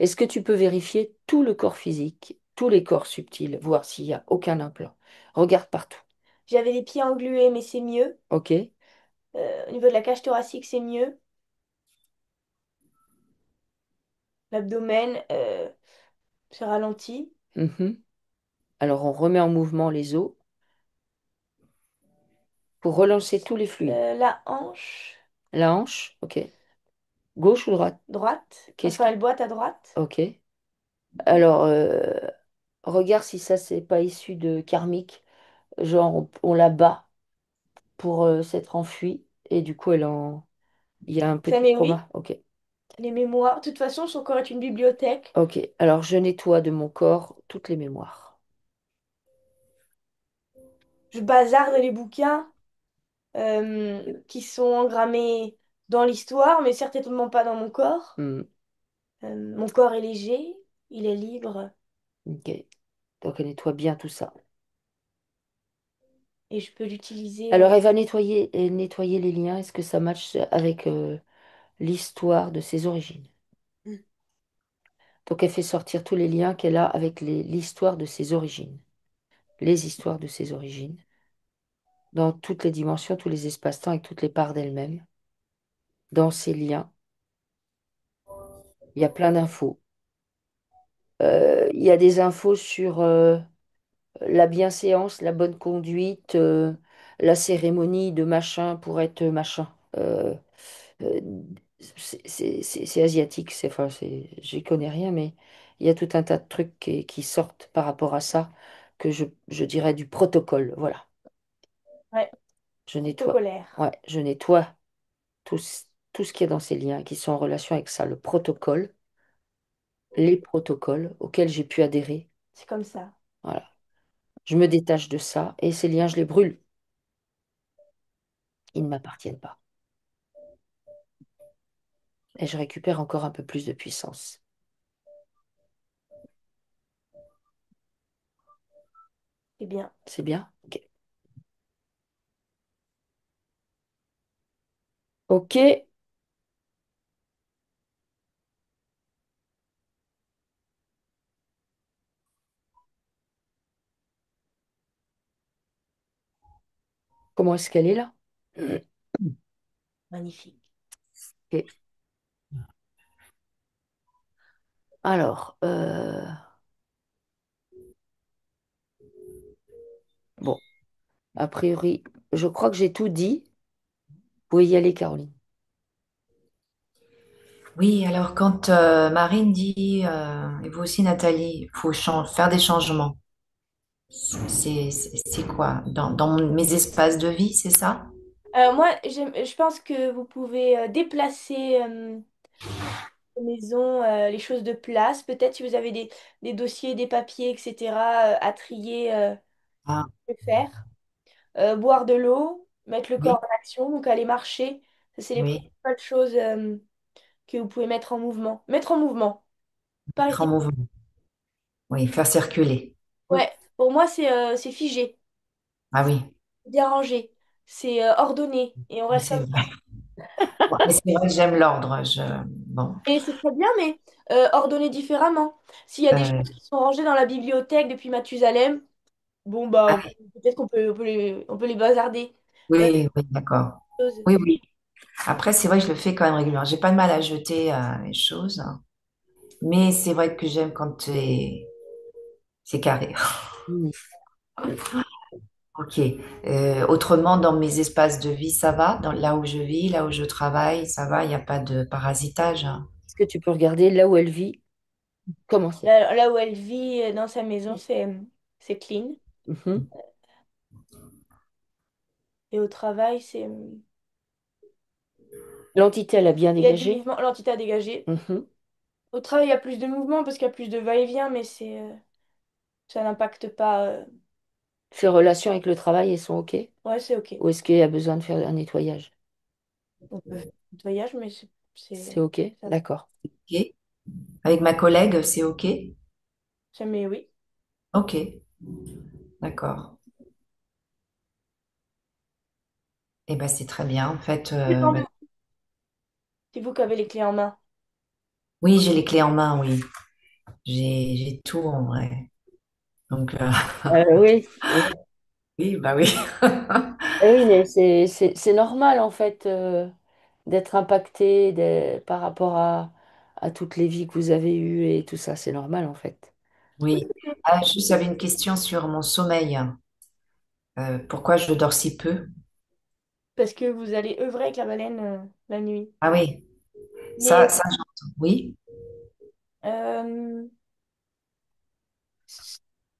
Speaker 1: Est-ce que tu peux vérifier tout le corps physique, tous les corps subtils, voir s'il n'y a aucun implant? Regarde partout.
Speaker 2: J'avais les pieds englués, mais c'est mieux.
Speaker 1: Ok.
Speaker 2: Au niveau de la cage thoracique, c'est mieux. L'abdomen, c'est ralenti.
Speaker 1: Mhm. Alors on remet en mouvement les os pour relancer tous les fluides.
Speaker 2: La hanche,
Speaker 1: La hanche, ok. Gauche ou droite?
Speaker 2: droite.
Speaker 1: Qu'est-ce
Speaker 2: Enfin,
Speaker 1: qui...
Speaker 2: elle boite à droite.
Speaker 1: Ok. Alors, regarde si ça, c'est pas issu de karmique. Genre, on la bat pour s'être enfuie et du coup, il y a un
Speaker 2: Ça,
Speaker 1: petit
Speaker 2: mais oui.
Speaker 1: trauma. Ok.
Speaker 2: Les mémoires. De toute façon, son corps est une bibliothèque.
Speaker 1: Ok. Alors, je nettoie de mon corps toutes les mémoires.
Speaker 2: Je bazarde les bouquins qui sont engrammés dans l'histoire, mais certainement pas dans mon corps.
Speaker 1: Hmm,
Speaker 2: Mon corps est léger, il est libre
Speaker 1: ok. Donc, elle nettoie bien tout ça.
Speaker 2: et je peux l'utiliser.
Speaker 1: Alors, elle va nettoyer les liens. Est-ce que ça matche avec l'histoire de ses origines? Donc, elle fait sortir tous les liens qu'elle a avec l'histoire de ses origines. Les histoires de ses origines, dans toutes les dimensions, tous les espaces-temps, avec toutes les parts d'elle-même. Dans ces liens, il y a plein d'infos. Il y a des infos sur la bienséance, la bonne conduite, la cérémonie de machin pour être machin. Euh, c'est asiatique, j'y connais rien, mais il y a tout un tas de trucs qui sortent par rapport à ça, que je dirais du protocole. Voilà,
Speaker 2: Ouais,
Speaker 1: je nettoie.
Speaker 2: protocolaire.
Speaker 1: Ouais, je nettoie tout ce qu'il y a dans ces liens qui sont en relation avec ça, le protocole, les protocoles auxquels j'ai pu adhérer.
Speaker 2: C'est comme ça.
Speaker 1: Voilà. Je me détache de ça et ces liens, je les brûle. Ils ne m'appartiennent pas. Et je récupère encore un peu plus de puissance.
Speaker 2: C'est bien.
Speaker 1: C'est bien? Ok. Ok. Comment est-ce qu'elle est là?
Speaker 2: Magnifique.
Speaker 1: Ok. Alors, bon, a priori, je crois que j'ai tout dit. Vous pouvez y aller, Caroline.
Speaker 3: Oui, alors quand Marine dit, et vous aussi Nathalie, il faut faire des changements. C'est quoi? Dans mes espaces de vie, c'est ça?
Speaker 2: Moi, je pense que vous pouvez déplacer la maison, les choses de place. Peut-être si vous avez des dossiers, des papiers, etc. À trier,
Speaker 3: Ah,
Speaker 2: le faire. Boire de l'eau, mettre le corps
Speaker 3: oui,
Speaker 2: en action, donc aller marcher. Ça, c'est les
Speaker 3: oui,
Speaker 2: principales choses que vous pouvez mettre en mouvement. Mettre en mouvement, pas
Speaker 3: être en
Speaker 2: rester.
Speaker 3: mouvement. Oui, faire circuler.
Speaker 1: Mm.
Speaker 2: Ouais, pour moi, c'est figé,
Speaker 3: Ah oui,
Speaker 2: bien rangé, c'est ordonné, et on
Speaker 3: oui,
Speaker 2: reste
Speaker 3: c'est
Speaker 2: comme ça.
Speaker 3: vrai. Ouais, mais c'est vrai que j'aime l'ordre. Bon,
Speaker 2: Et c'est très bien, mais ordonné différemment. S'il y a des
Speaker 3: euh,
Speaker 2: choses qui sont rangées dans la bibliothèque depuis Mathusalem, bon, bah,
Speaker 3: ah,
Speaker 2: peut-être qu'on peut les bazarder. Euh,
Speaker 3: oui, oui, d'accord.
Speaker 2: choses-
Speaker 3: Oui, oui. Après, c'est vrai que je le fais quand même régulièrement. J'ai pas de mal à jeter les choses, mais c'est vrai que j'aime quand c'est carré.
Speaker 1: Mm.
Speaker 3: Ok. Autrement, dans mes espaces de vie, ça va? Là où je vis, là où je travaille, ça va? Il n'y a pas de parasitage, hein.
Speaker 1: Est-ce que tu peux regarder là où elle vit? Comment c'est?
Speaker 2: là où elle vit dans sa maison, c'est clean.
Speaker 1: Mhm.
Speaker 2: Et au travail,
Speaker 1: L'entité, elle a bien
Speaker 2: il y a du
Speaker 1: dégagé.
Speaker 2: mouvement, l'entité à dégager.
Speaker 1: Mhm.
Speaker 2: Au travail, il y a plus de mouvement parce qu'il y a plus de va-et-vient, mais ça n'impacte pas.
Speaker 1: Ses relations avec le travail, elles sont OK?
Speaker 2: Ouais, c'est OK.
Speaker 1: Ou est-ce qu'il y a besoin de faire un nettoyage?
Speaker 2: On peut faire un nettoyage, mais
Speaker 1: C'est OK?
Speaker 2: ça va.
Speaker 1: D'accord.
Speaker 3: Ok. Avec ma collègue, c'est ok?
Speaker 2: Mais oui.
Speaker 3: Ok, d'accord. Eh ben, c'est très bien. En fait,
Speaker 2: Dépend de vous. C'est vous qui avez les clés en main.
Speaker 3: oui, j'ai les clés en main, oui. J'ai tout en vrai. Donc,
Speaker 1: Oui, oui.
Speaker 3: oui, bah oui.
Speaker 1: Oui, mais c'est normal en fait d'être impacté par rapport à toutes les vies que vous avez eues et tout ça. C'est normal en fait.
Speaker 3: Oui. Ah, juste, j'avais une question sur mon sommeil. Pourquoi je dors si peu?
Speaker 2: Parce que vous allez œuvrer avec la baleine la nuit.
Speaker 3: Ah oui,
Speaker 2: Mais
Speaker 3: j'entends. Oui,
Speaker 2: euh,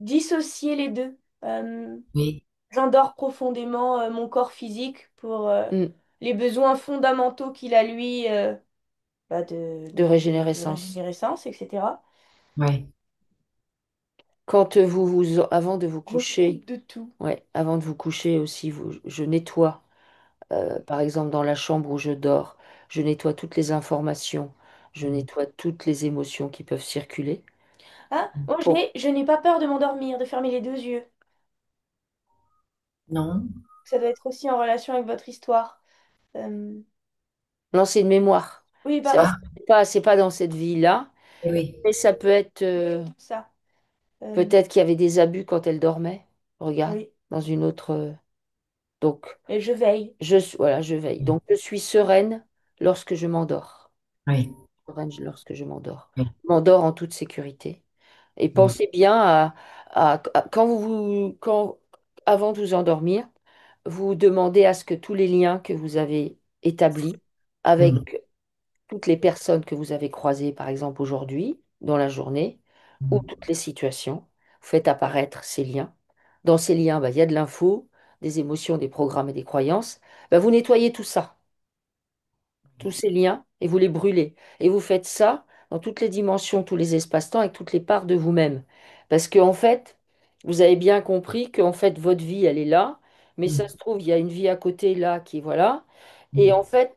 Speaker 2: dissocier les deux. Euh,
Speaker 3: oui.
Speaker 2: J'endors profondément mon corps physique pour
Speaker 1: Mm.
Speaker 2: les besoins fondamentaux qu'il a, lui, bah,
Speaker 1: De
Speaker 2: de
Speaker 1: régénérescence.
Speaker 2: régénérescence, etc.
Speaker 3: Oui.
Speaker 1: Quand avant de vous
Speaker 2: Je
Speaker 1: coucher,
Speaker 2: m'occupe de tout.
Speaker 1: ouais, avant de vous coucher aussi, je nettoie, par exemple dans la chambre où je dors, je nettoie toutes les informations, je nettoie toutes les émotions qui peuvent circuler.
Speaker 2: Ah, moi,
Speaker 1: Bon,
Speaker 2: je n'ai pas peur de m'endormir, de fermer les deux yeux.
Speaker 3: Non?
Speaker 2: Ça doit être aussi en relation avec votre histoire. Euh,
Speaker 1: non, c'est une mémoire.
Speaker 2: oui,
Speaker 1: C'est
Speaker 2: pardon,
Speaker 3: Ah,
Speaker 1: c'est pas dans cette vie-là,
Speaker 3: oui, oui.
Speaker 1: mais ça peut être
Speaker 2: ça. Euh,
Speaker 1: peut-être qu'il y avait des abus quand elle dormait. Regarde,
Speaker 2: oui,
Speaker 1: dans une autre. Donc,
Speaker 2: et je veille.
Speaker 1: voilà, je veille. Donc, je suis sereine lorsque je m'endors.
Speaker 3: Oui,
Speaker 1: Sereine lorsque je m'endors.
Speaker 3: oui.
Speaker 1: Je m'endors en toute sécurité. Et
Speaker 3: Mm,
Speaker 1: pensez bien quand avant de vous endormir, vous demandez à ce que tous les liens que vous avez établis
Speaker 3: mm,
Speaker 1: avec toutes les personnes que vous avez croisées, par exemple aujourd'hui, dans la journée, ou
Speaker 3: mm.
Speaker 1: toutes les situations, vous faites apparaître ces liens. Dans ces liens, bah, il y a de l'info, des émotions, des programmes et des croyances. Bah, vous nettoyez tout ça, tous ces liens, et vous les brûlez. Et vous faites ça dans toutes les dimensions, tous les espaces-temps, avec toutes les parts de vous-même. Parce que en fait, vous avez bien compris que en fait, votre vie, elle est là, mais ça
Speaker 3: Mm,
Speaker 1: se trouve, il y a une vie à côté là qui, voilà. Et
Speaker 3: mm,
Speaker 1: en fait,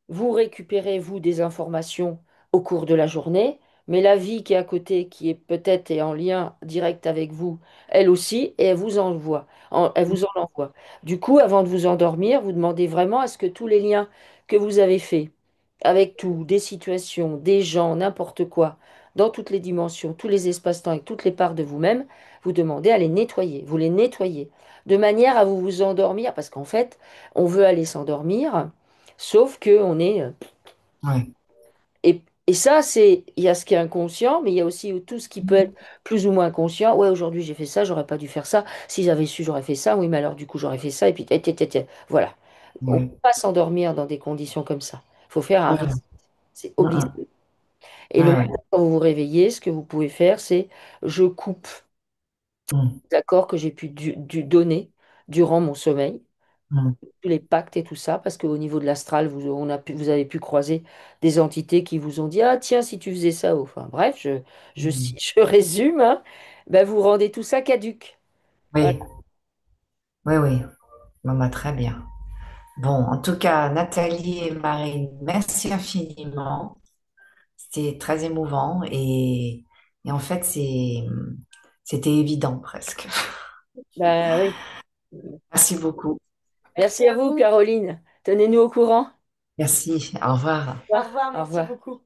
Speaker 1: vous récupérez, vous, des informations au cours de la journée, mais la vie qui est à côté, qui est peut-être est en lien direct avec vous, elle aussi, et elle vous envoie, elle
Speaker 3: mm.
Speaker 1: vous en envoie. Du coup, avant de vous endormir, vous demandez vraiment à ce que tous les liens que vous avez faits avec tout, des situations, des gens, n'importe quoi, dans toutes les dimensions, tous les espaces-temps, avec toutes les parts de vous-même, vous demandez à les nettoyer. Vous les nettoyez de manière à vous endormir, parce qu'en fait, on veut aller s'endormir, sauf que on est
Speaker 3: Oui.
Speaker 1: et ça, c'est, il y a ce qui est inconscient, mais il y a aussi tout ce qui peut être plus ou moins conscient. Ouais, aujourd'hui j'ai fait ça, j'aurais pas dû faire ça. Si j'avais su, j'aurais fait ça. Oui, mais alors du coup, j'aurais fait ça. Et puis, voilà. On ne peut
Speaker 3: Oui.
Speaker 1: pas s'endormir dans des conditions comme ça. Il faut faire un
Speaker 3: Oui.
Speaker 1: reset. C'est
Speaker 3: Mm,
Speaker 1: obligé.
Speaker 3: mm.
Speaker 1: Et le
Speaker 3: Ouais, ouais.
Speaker 1: matin, quand vous vous réveillez, ce que vous pouvez faire, c'est je coupe
Speaker 3: Mm,
Speaker 1: les accords que j'ai pu donner durant mon sommeil,
Speaker 3: mm,
Speaker 1: tous les pactes et tout ça, parce qu'au niveau de l'astral, vous avez pu croiser des entités qui vous ont dit, ah tiens, si tu faisais ça, enfin bref,
Speaker 3: mm.
Speaker 1: je résume, hein, ben, vous rendez tout ça caduque. Voilà.
Speaker 3: Oui, oui, oui. Bon, bah, très bien. Bon, en tout cas, Nathalie et Marine, merci infiniment. C'était très émouvant et en fait, c'était évident presque.
Speaker 1: Ben oui.
Speaker 3: Merci beaucoup.
Speaker 2: Merci
Speaker 1: Merci à
Speaker 2: à
Speaker 1: vous,
Speaker 2: vous.
Speaker 1: Caroline. Tenez-nous au courant.
Speaker 3: Merci. Au revoir.
Speaker 2: Au
Speaker 1: Au revoir.
Speaker 2: revoir,
Speaker 1: Au
Speaker 2: merci
Speaker 1: revoir.
Speaker 2: beaucoup.